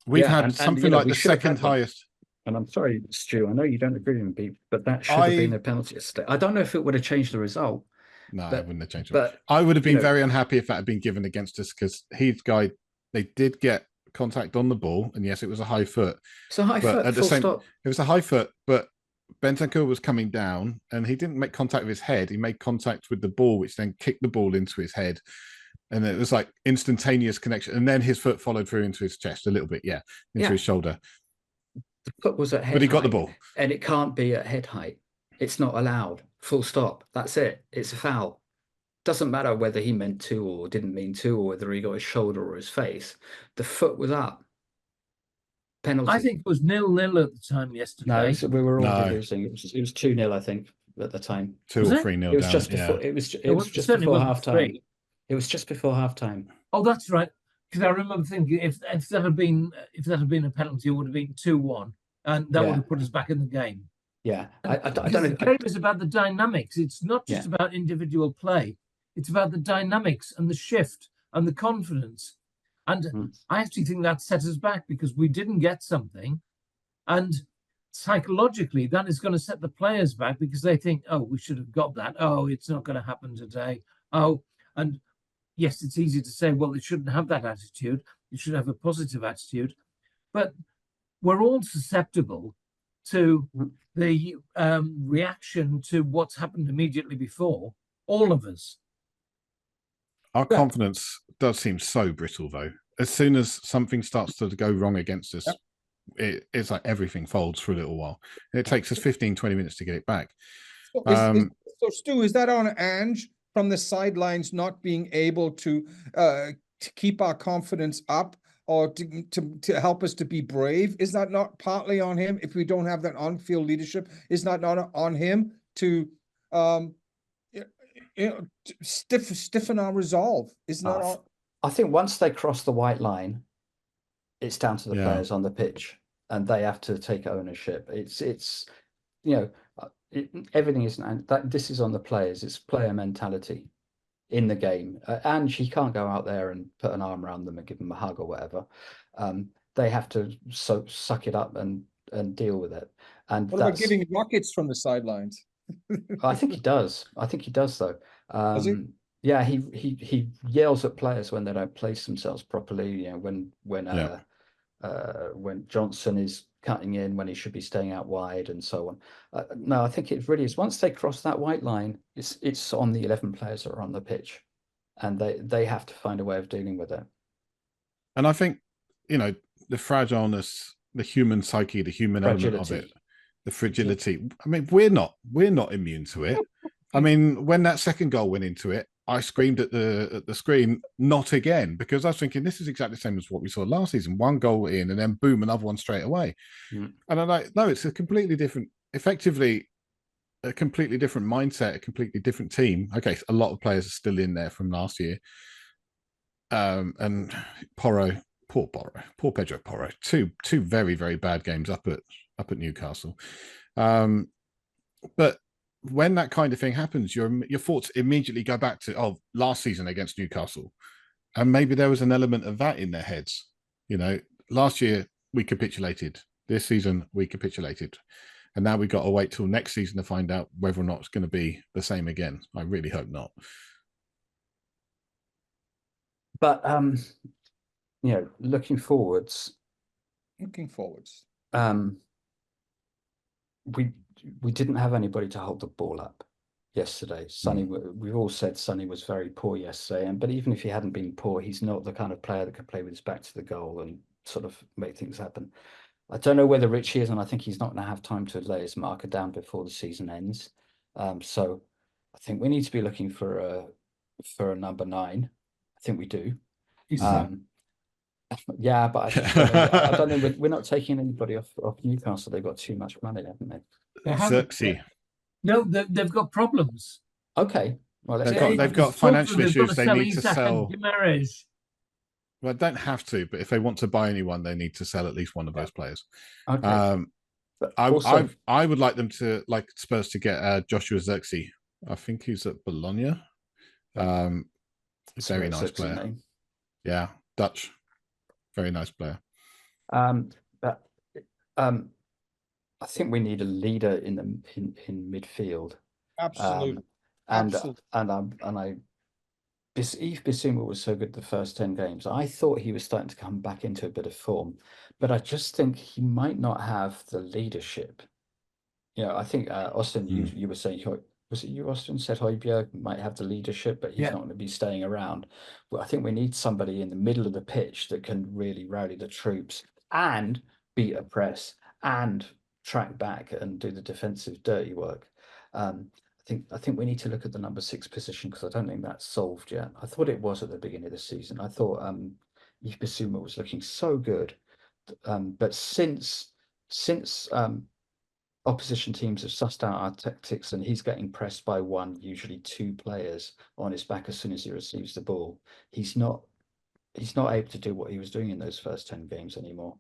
we've had something like the second highest. And I'm sorry, Stu, I know you don't agree with me, but that should have been a penalty. I don't know if it would have changed the result. No, it wouldn't have changed it. But I would have been very unhappy if that had been given against us, because they did get contact on the ball, and yes, it was a high foot. It's a high foot. It was a high foot, but Bentancur was coming down, and he didn't make contact with his head. He made contact with the ball, which then kicked the ball into his head, and it was like instantaneous connection. And then his foot followed through into his chest a little bit, into his shoulder. The foot was at head height, but he got the ball, and it can't be at head height. It's not allowed. Full stop. That's it. It's a foul. Doesn't matter whether he meant to or didn't mean to, or whether he got his shoulder or his face. The foot was up. Penalty. I think it was 0-0 at the time yesterday. No, so we were all losing. It was 2-0, I think, at the time. 2 or 3-0. It was just before. It was just before half time. It was just before half time. Oh, that's right. Because I remember thinking if that had been a penalty, it would have been 2-1, and that would have put us back in the game. Yeah, I don't know. The game is about the dynamics. It's not just about individual play. It's about the dynamics and the shift and the confidence. And I actually think that set us back, because we didn't get something, and psychologically that is going to set the players back, because they think, oh, we should have got that. Oh, it's not going to happen today. Oh, and yes, it's easy to say, well, they shouldn't have that attitude. They should have a positive attitude. But we're all susceptible to the reaction to what's happened immediately before. All of us. Our confidence does seem so brittle, though. As soon as something starts to go wrong against us, it's like everything folds for a little while. It takes us 15, 20 minutes to get it back. So Stu, is that on Ange from the sidelines not being able to keep our confidence up or to help us to be brave? Is that not partly on him if we don't have that on-field leadership? Is that not on him to stiffen our resolve? Is not on... I think once they cross the white line, it's down to the players on the pitch, and they have to take ownership. It's everything isn't that. This is on the players. It's player mentality in the game, and he can't go out there and put an arm around them and give them a hug or whatever. They have to suck it up and deal with it. And what about giving rockets from the sidelines? I think he does. I think he does, though. Does he? Yeah, he yells at players when they don't place themselves properly. You know, when Johnson is cutting in when he should be staying out wide and so on. No, I think it really is. Once they cross that white line, it's on the 11 players that are on the pitch, and they have to find a way of dealing with it. And I think, you know, the fragileness, the human psyche, the human element of it, the fragility. I mean, we're not immune to it. I mean, when that second goal went into it, I screamed at the screen, not again, because I was thinking this is exactly the same as what we saw last season. One goal in and then boom, another one straight away. And I'm like, no, it's a completely different, effectively a completely different mindset, a completely different team. Okay, a lot of players are still in there from last year. And poor Pedro Porro, two very, very bad games up at Newcastle. But when that kind of thing happens, your thoughts immediately go back to last season against Newcastle, and maybe there was an element of that in their heads. You know, last year we capitulated. This season we capitulated, and now we got to wait till next season to find out whether or not it's going to be the same again. I really hope not. But you know, looking forwards, we didn't have anybody to hold the ball up yesterday. Sonny, we've all said Sonny was very poor yesterday, but even if he hadn't been poor, he's not the kind of player that can play with his back to the goal and sort of make things happen. I don't know whether Richie is, and I think he's not going to have time to lay his marker down before the season ends. So I think we need to be looking for a number 9. I think we do. Yeah, but I don't know. We're not taking anybody off Newcastle. They've got too much money, haven't they? No, they've got problems. Okay. Well, they've got financial issues. They need to sell. Well, they don't have to, but if they want to buy anyone, they need to sell at least one of those players. Okay. I would like them to, like Spurs, to get Joshua Zirkzee. I think he's at Bologna. Very nice player. Name. Yeah, Dutch. Very nice player. But I think we need a leader in midfield. Absolutely. Yves Bissouma was so good the first 10 games. I thought he was starting to come back into a bit of form, but I just think he might not have the leadership. You know, I think Austin, you were saying, was it you, Austin, said Højbjerg might have the leadership, but he's not going to be staying around. Well, I think we need somebody in the middle of the pitch that can really rally the troops and beat a press and track back and do the defensive dirty work. I think we need to look at the number 6 position, because I don't think that's solved yet. I thought it was at the beginning of the season. I thought Yves Bissouma was looking so good, but since opposition teams have sussed out our tactics and he's getting pressed by 1, usually 2 players on his back as soon as he receives the ball, he's not able to do what he was doing in those first 10 games anymore.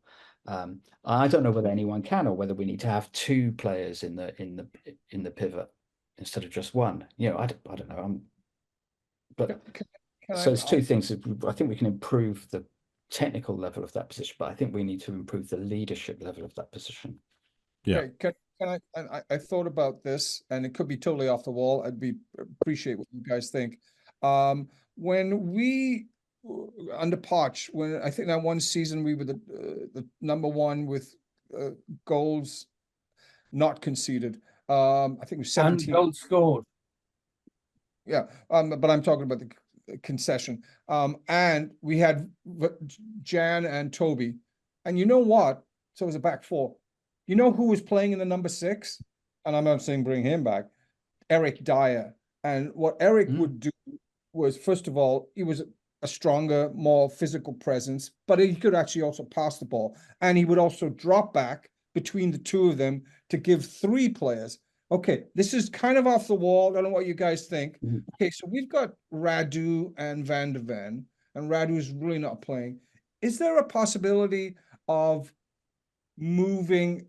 I don't know whether anyone can, or whether we need to have 2 players in the pivot instead of just 1. You know, I don't know. But so it's 2 things. I think we can improve the technical level of that position, but I think we need to improve the leadership level of that position. Yeah. I thought about this, and it could be totally off the wall. Appreciate what you guys think. When we under Poch, when I think that one season we were the number one with goals not conceded. I think it was 17 and goals scored. Yeah, but I'm talking about the concession. And we had Jan and Toby, and you know what? So it was a back four. You know who was playing in the number 6? And I'm not saying bring him back. Eric Dyer. And what Eric would do was, first of all, he was a stronger, more physical presence, but he could actually also pass the ball. And he would also drop back between the two of them to give 3 players. Okay, this is kind of off the wall. I don't know what you guys think. Okay, so we've got Radu and Van de Ven, and Radu is really not playing. Is there a possibility of moving?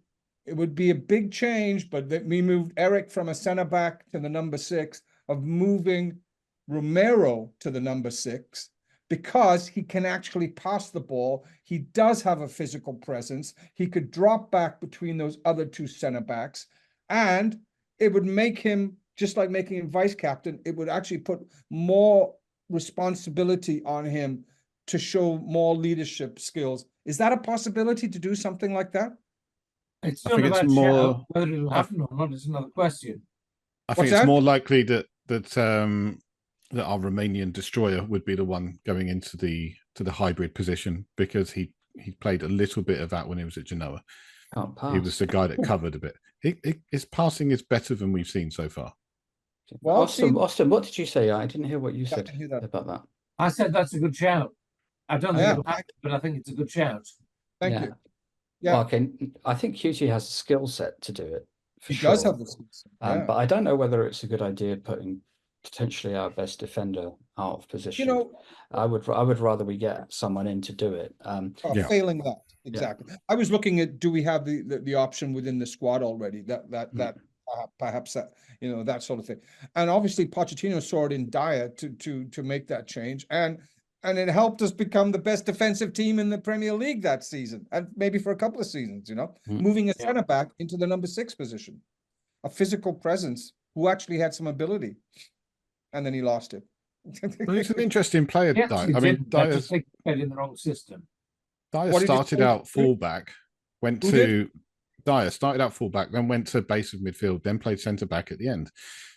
It would be a big change, but that we moved Eric from a center back to the number 6, of moving Romero to the number 6, because he can actually pass the ball. He does have a physical presence. He could drop back between those other 2 center backs, and it would make him, just like making him vice captain, it would actually put more responsibility on him to show more leadership skills. Is that a possibility to do something like that? It's I not think about it's more. shout. Whether it'll happen or not is another question. I think What's it's that? more likely that our Romanian destroyer would be the one going into the hybrid position, because he played a little bit of that when he was at Genoa. Can't pass. He was the guy that covered a bit. His passing is better than we've seen so far. Well, Austin, what did you say? I didn't hear what you said didn't hear that. about that. I said that's a good shout. I don't think Yeah. it'll happen, but I think it's a good shout. Thank Yeah. you. Yeah, Well, okay, I think QT has the skill set to do it. For he sure. does have the skills. Yeah. But I don't know whether it's a good idea putting potentially our best defender out of position. You know, I would rather we get someone in to do it. Yeah. failing that, exactly. I was looking at, do we have the option within the squad already? That perhaps that, you know, that sort of thing. And obviously Pochettino saw it in Dyer to make that change, and it helped us become the best defensive team in the Premier League that season, and maybe for a couple of seasons. You know, moving a centre back into the number 6 position, a physical presence who actually had some ability, and then he lost it. Well, he's an interesting player. Yes, Dyer. he I mean, didn't. I just think he played in the wrong system. Dyer What did you started say? out fullback, went Who to Dyer started out fullback, then went to base of midfield, then played centre back at the end.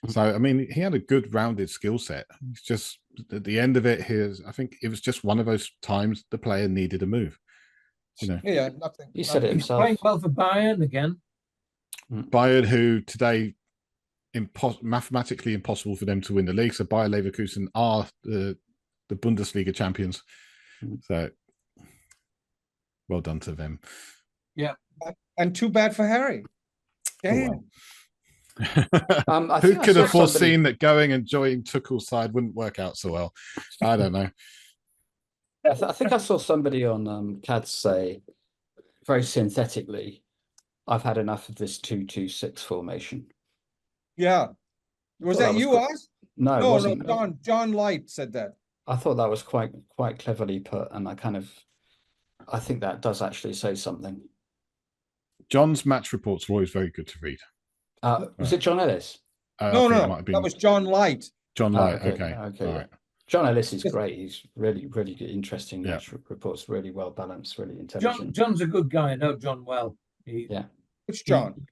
So I mean, he had a good rounded skill set. It's just at the end of it, I think it was just one of those times the player needed a move. You know, Yeah, nothing. He said it He's himself. playing well for Bayern again. Bayern, who today mathematically impossible for them to win the league. So Bayer Leverkusen are the Bundesliga champions. So well done to them. Yeah. And too bad for Harry. Damn. Oh, I Who think I could saw have foreseen somebody- that going and joining Tuchel's side wouldn't work out so well? I don't know. I think I saw somebody on CAD say very synthetically, "I've had enough of this 2-2-6 formation." Yeah. Was thought that that was you, quite- Oz? No, it No, wasn't. John Light said that. I thought that was quite cleverly put, and I think that does actually say something. John's match reports are always very good to read. Was it John Ellis? I No, think it no, might have been that was John Light. John Light. Okay. Okay. All Yeah. right. John Ellis is great. He's really good, interesting. Yeah. Match reports, really well balanced, really intelligent. John's a good guy. I know John well. Yeah. Which John?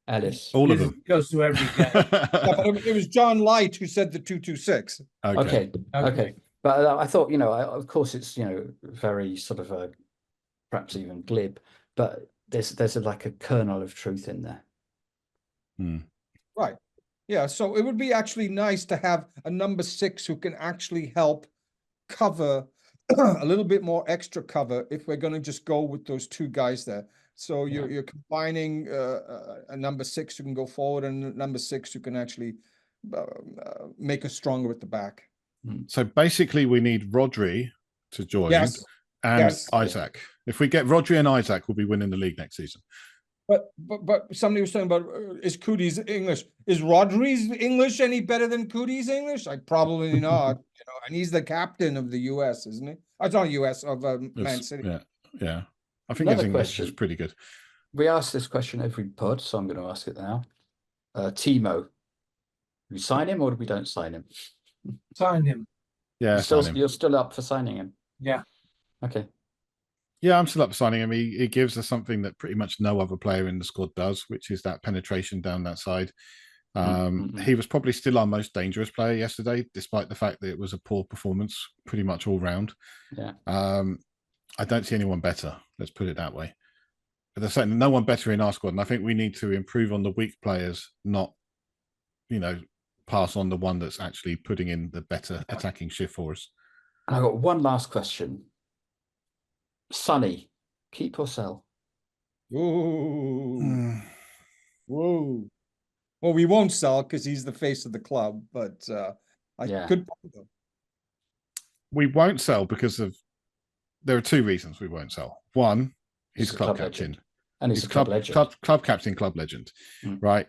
Ellis. All of He them. goes to every game. Yeah, but it was John Light who said the 2-2-6. Okay. But I thought, of course, it's very sort of perhaps even glib, but there's like a kernel of truth in there. Right. Yeah. So it would be actually nice to have a number 6 who can actually help cover a little bit more extra cover if we're going to just go with those 2 guys there. So you're combining a number 6 who can go forward and a number 6 who can actually make us stronger at the back. So basically, we need Rodri to join and Isaac. If we get Rodri and Isaac, we'll be winning the league next season. But somebody was talking about is Cootie's English? Is Rodri's English any better than Cootie's English? Probably not. And he's the captain of the US, isn't he? It's not US of Man City. Yeah. I think his English is pretty good. We ask this question every pod, so I'm going to ask it now. Timo, do we sign him or do we don't sign him? Sign him. Yeah, sign him. You're still up for signing him? Yeah. Okay. Yeah, I'm still up for signing him. He gives us something that pretty much no other player in the squad does, which is that penetration down that side. He was probably still our most dangerous player yesterday, despite the fact that it was a poor performance pretty much all round. Yeah. I don't see anyone better. Let's put it that way. But there's certainly no one better in our squad, and I think we need to improve on the weak players, not, pass on the one that's actually putting in the better attacking shift for us. I've got one last question. Sonny, keep or sell? Ooh. Whoa. Well, we won't sell because he's the face of the club, but could. We won't sell because there are two reasons we won't sell. One, he's club captain. Legend. And he's a club legend. Club captain, club legend. Right?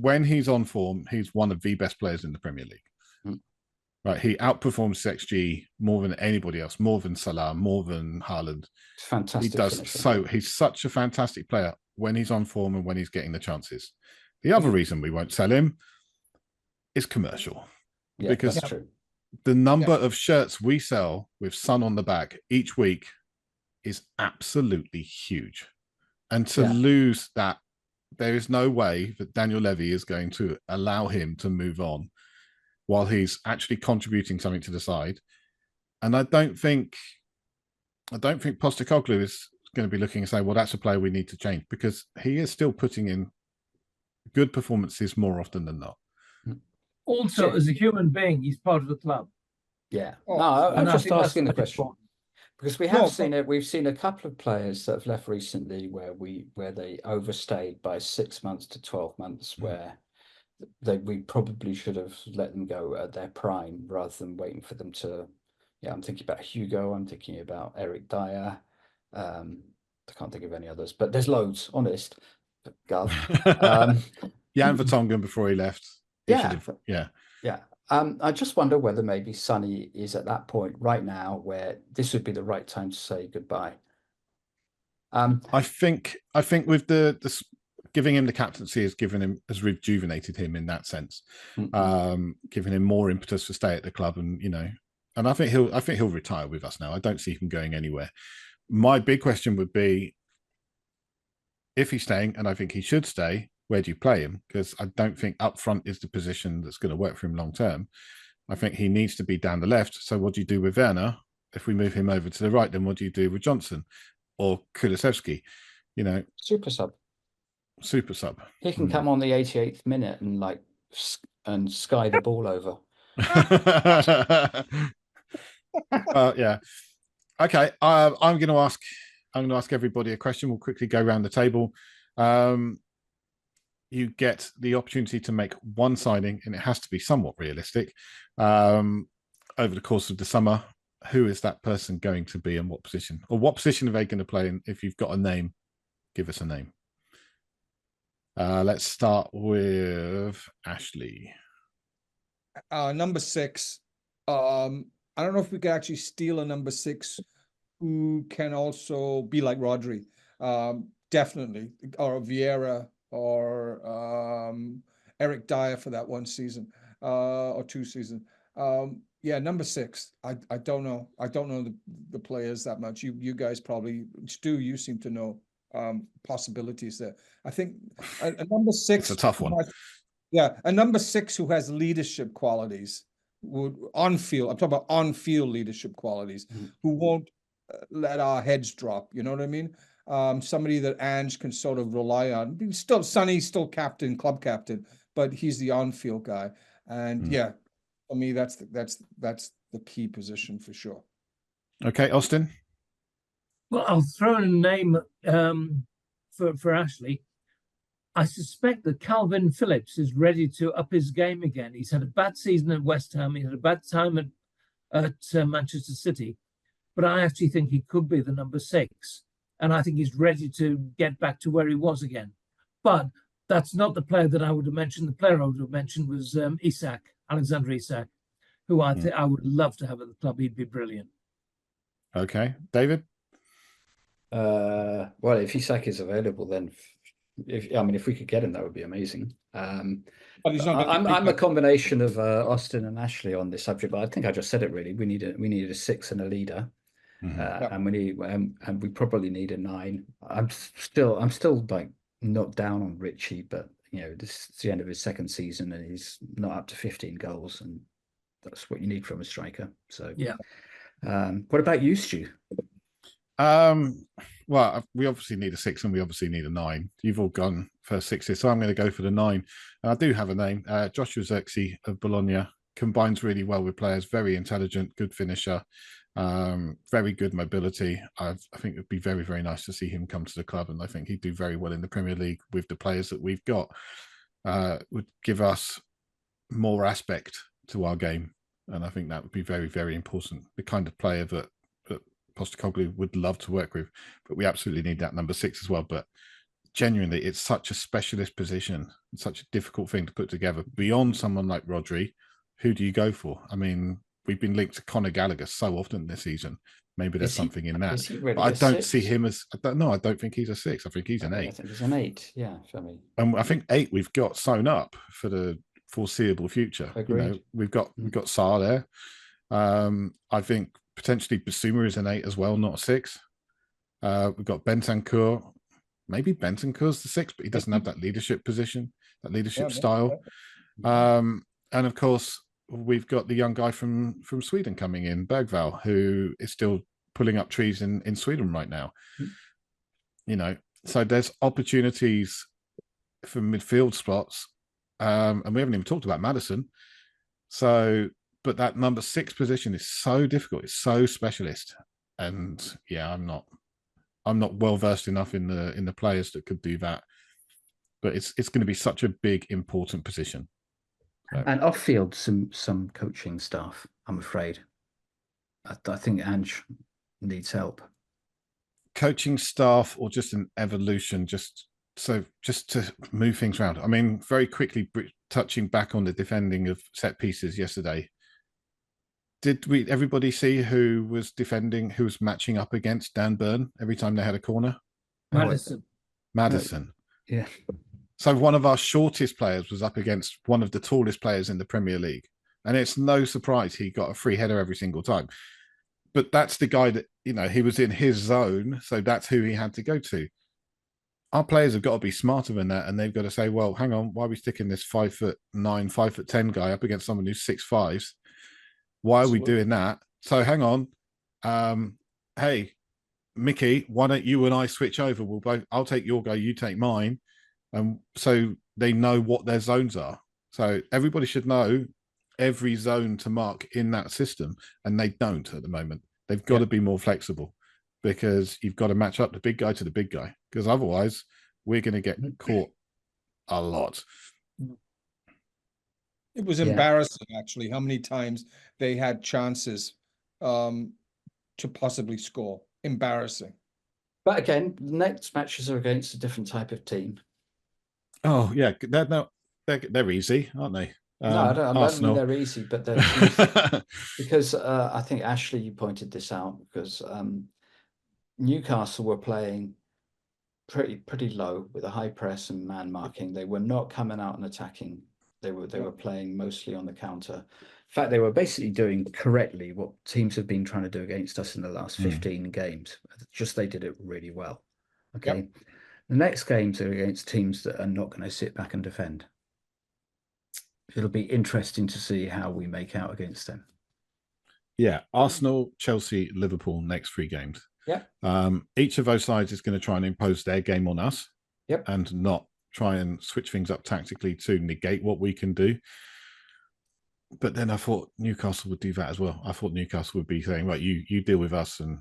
When he's on form, he's one of the best players in the Premier League. Right? He outperforms XG more than anybody else, more than Salah, more than Haaland. Fantastic. He does he's such a fantastic player when he's on form and when he's getting the chances. The other reason we won't sell him is commercial. Yeah, because that's true. The number of shirts we sell with Sun on the back each week is absolutely huge. And to lose that, there is no way that Daniel Levy is going to allow him to move on while he's actually contributing something to the side. And I don't think Postecoglou is going to be looking and saying, well, that's a player we need to change, because he is still putting in good performances more often than not. Also, as a human being, he's part of the club. Yeah. I'm just asking the question because we have seen it. We've seen a couple of players that have left recently where they overstayed by 6 months to 12 months, where we probably should have let them go at their prime rather than waiting for them to. Yeah, I'm thinking about Hugo. I'm thinking about Eric Dyer. I can't think of any others, but there's loads. Honest, Gav. Jan Vertonghen before he left. Yeah. I just wonder whether maybe Sonny is at that point right now where this would be the right time to say goodbye. I think with the giving him the captaincy has rejuvenated him in that sense, giving him more impetus to stay at the club, and I think he'll retire with us now. I don't see him going anywhere. My big question would be, if he's staying, and I think he should stay, where do you play him? Because I don't think up front is the position that's going to work for him long term. I think he needs to be down the left. So what do you do with Werner? If we move him over to the right, then what do you do with Johnson or Kulusevski? Super sub. He can come on the 88th minute and sky the ball over. Yeah. Okay. I'm going to ask everybody a question. We'll quickly go around the table. You get the opportunity to make one signing, and it has to be somewhat realistic, over the course of the summer. Who is that person going to be, and what position? Or what position are they going to play? And if you've got a name, give us a name. Let's start with Ashley. Number 6. I don't know if we could actually steal a number 6 who can also be like Rodri. Definitely. Or Vieira, or Eric Dyer for that one season, or 2 seasons. Number 6. I don't know. I don't know the players that much. You guys probably, Stu, you seem to know possibilities there. I think a number 6. It's a tough one. A number 6 who has leadership qualities, I'm talking about on-field leadership qualities, who won't let our heads drop. You know what I mean? Somebody that Ange can sort of rely on. Sonny's still club captain, but he's the on-field guy. And for me, that's the key position for sure. Okay, Austin. Well, I'll throw in a name for Ashley. I suspect that Calvin Phillips is ready to up his game again. He's had a bad season at West Ham. He had a bad time at Manchester City, but I actually think he could be the number 6. And I think he's ready to get back to where he was again. But that's not the player that I would have mentioned. The player I would have mentioned was Alexander Isak, who I think I would love to have at the club. He'd be brilliant. Okay. David? Well, if Isak is available, then if we could get him, that would be amazing. But he's not gonna I'm a combination of Austin and Ashley on this subject, but I think I just said it really. We needed a 6 and a leader. And we probably need a 9. I'm still like not down on Richie, but this is the end of his second season and he's not up to 15 goals, and that's what you need from a striker. So yeah. What about you, Stu? Well, we obviously need a 6 and we obviously need a 9. You've all gone for 6s, so I'm going to go for the 9. I do have a name. Joshua Zirkzee of Bologna combines really well with players. Very intelligent, good finisher, very good mobility. I think it'd be very, very nice to see him come to the club, and I think he'd do very well in the Premier League with the players that we've got. Would give us more aspect to our game, and I think that would be very, very important. The kind of player that Postecoglou would love to work with, but we absolutely need that number 6 as well. But genuinely, it's such a specialist position, it's such a difficult thing to put together. Beyond someone like Rodri, who do you go for? I mean, we've been linked to Conor Gallagher so often this season. Maybe there's something in that. Really, but I don't see him as. I don't think he's a 6. I think he's an 8. I think he's an 8. Yeah, for me. And I think 8 we've got sewn up for the foreseeable future. Agreed. We've got Sarr there. I think potentially Basuma is an 8 as well, not a 6. We've got Bentancur. Maybe Bentancur's the 6, but he doesn't have that leadership position, that leadership style. And of course, we've got the young guy from Sweden coming in, Bergvall, who is still pulling up trees in Sweden right now. So there's opportunities for midfield spots. And we haven't even talked about Maddison. But that number 6 position is so difficult. It's so specialist. And yeah, I'm not well versed enough in the players that could do that. But it's going to be such a big, important position. So. And off field, some coaching staff, I'm afraid. I think Ange needs help. Coaching staff, or just an evolution, just to move things around. I mean, very quickly touching back on the defending of set pieces yesterday. Did everybody see who was defending, who was matching up against Dan Burn every time they had a corner? Maddison. Yeah. So one of our shortest players was up against one of the tallest players in the Premier League. And it's no surprise he got a free header every single time. But that's the guy that, he was in his zone. So that's who he had to go to. Our players have got to be smarter than that. And they've got to say, well, hang on, why are we sticking this 5'9", 5'10" guy up against someone who's 6'5"? Why are we doing that? So hang on. Hey, Mickey, why don't you and I switch over? I'll take your guy, you take mine. So they know what their zones are. So everybody should know every zone to mark in that system, and they don't at the moment. They've got to be more flexible, because you've got to match up the big guy to the big guy, because otherwise we're going to get caught a lot. It was embarrassing, actually, how many times they had chances to possibly score. Embarrassing. But again, the next matches are against a different type of team. Oh yeah, they're easy, aren't they? No, I don't mean they're easy, but they're easy. Because I think Ashley, you pointed this out, because Newcastle were playing pretty low with a high press and man marking. They were not coming out and attacking. They were playing mostly on the counter. In fact, they were basically doing correctly what teams have been trying to do against us in the last 15 games. Just they did it really well. Okay. Yep. The next games are against teams that are not going to sit back and defend. It'll be interesting to see how we make out against them. Yeah, Arsenal, Chelsea, Liverpool, next 3 games. Yeah. Each of those sides is going to try and impose their game on us. Yep. And not try and switch things up tactically to negate what we can do. But then I thought Newcastle would do that as well. I thought Newcastle would be saying, right, you deal with us. And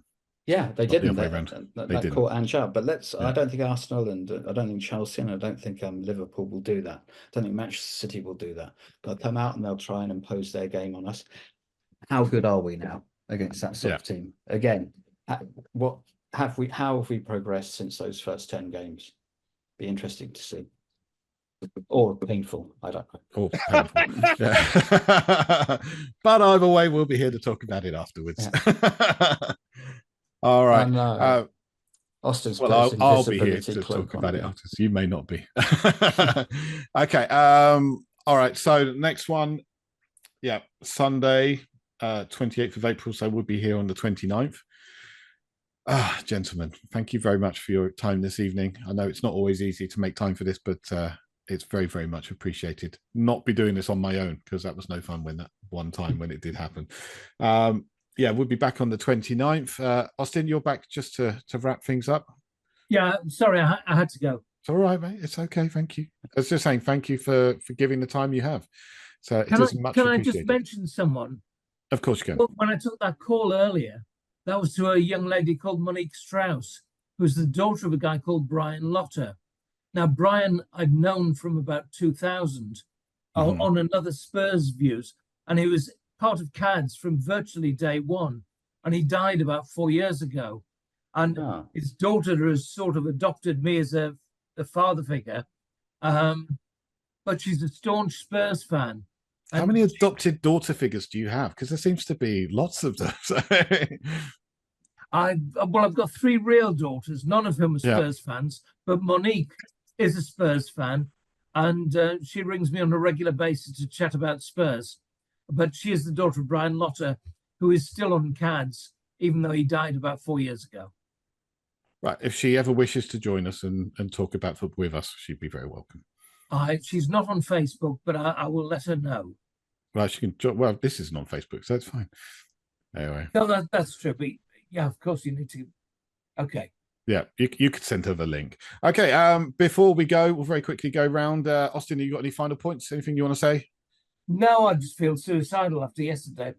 yeah, they didn't. They caught Ange out. But I don't think Arsenal, and I don't think Chelsea, and I don't think Liverpool will do that. I don't think Manchester City will do that. They'll come out and they'll try and impose their game on us. How good are we now against that sort of team? Again, how have we progressed since those first 10 games? Be interesting to see. Or painful, I don't know. Or painful. Yeah. But either way, we'll be here to talk about it afterwards. Yeah. All right. Austin's Well, put his I'll be here invisibility to cloak talk on about it again. after. So you may not be. Okay. All right. So the next one, yeah, Sunday, 28th of April. So we'll be here on the 29th. Ah, gentlemen, thank you very much for your time this evening. I know it's not always easy to make time for this, but it's very, very much appreciated. Not be doing this on my own, because that was no fun when that one time when it did happen. Yeah, we'll be back on the 29th. Austin, you're back just to wrap things up. Yeah, sorry, I had to go. It's all right, mate. It's okay. Thank you. I was just saying thank you for giving the time you have. So it is much Can I appreciated. just mention someone? Of course you can. Well, when I took that call earlier, that was to a young lady called Monique Strauss, who's the daughter of a guy called Brian Lotter. Now, Brian I'd known from about 2000 on another Spurs Views, and he was part of CADS from virtually day one, and he died about 4 years ago. And his daughter has sort of adopted me as a father figure, but she's a staunch Spurs fan. How many adopted daughter figures do you have? Because there seems to be lots of them. I've got 3 real daughters, none of whom are Spurs fans, but Monique is a Spurs fan, and she rings me on a regular basis to chat about Spurs. But she is the daughter of Brian Lotter, who is still on CADS, even though he died about 4 years ago. Right. If she ever wishes to join us and talk about football with us, she'd be very welcome. She's not on Facebook, but I will let her know. Well, she can join. Well, this isn't on Facebook, so it's fine. Anyway. No, that's true. But yeah, of course you need to. Okay. Yeah, you could send her the link. Okay. Before we go, we'll very quickly go round. Austin, you got any final points? Anything you want to say? No, I just feel suicidal after yesterday.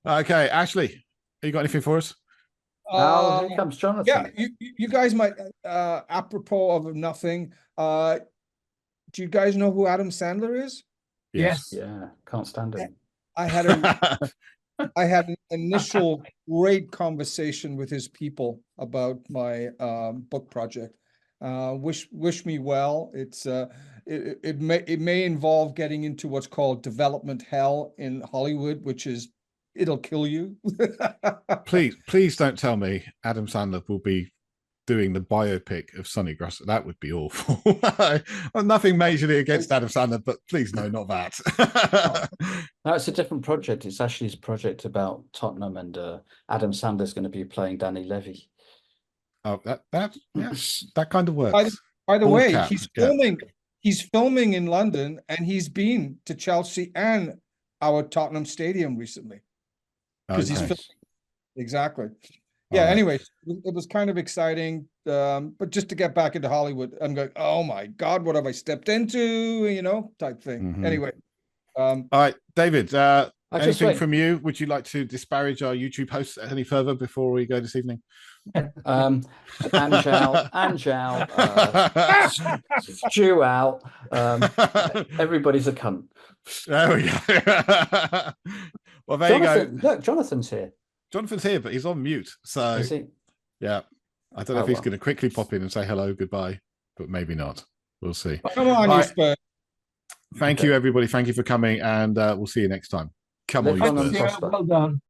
Okay, Ashley, you got anything for us? Here comes Jonathan. Yeah, you guys might, apropos of nothing, do you guys know who Adam Sandler is? Yes. Yeah, can't stand him. I had an initial great conversation with his people about my book project. Wish me well. It's it may involve getting into what's called development hell in Hollywood, which is it'll kill you. Please don't tell me Adam Sandler will be doing the biopic of Sonny Grosser. That would be awful. Nothing majorly against Adam Sandler, but please no, not that. No, it's a different project. It's Ashley's project about Tottenham, and Adam Sandler's going to be playing Danny Levy. Oh, yes, that kind of works. By the way, he's filming. He's filming in London, and he's been to Chelsea and our Tottenham Stadium recently. Because he's filming. Exactly. Yeah. Anyway, it was kind of exciting, but just to get back into Hollywood, I'm going, oh my God, what have I stepped into? Type thing. Anyway. All right, David. Anything from you? Would you like to disparage our YouTube hosts any further before we go this evening? Anjal, Stew out. Everybody's a cunt. There we go. Well, there Jonathan, you go. Look, Jonathan's here. Jonathan's here, but he's on mute. So, Is he? Yeah. I don't know if he's going to quickly pop in and say hello, goodbye, but maybe not. We'll see. Come on, you Spurs. Thank you, everybody. Thank you for coming, and we'll see you next time. Come on, you Spurs. Well done.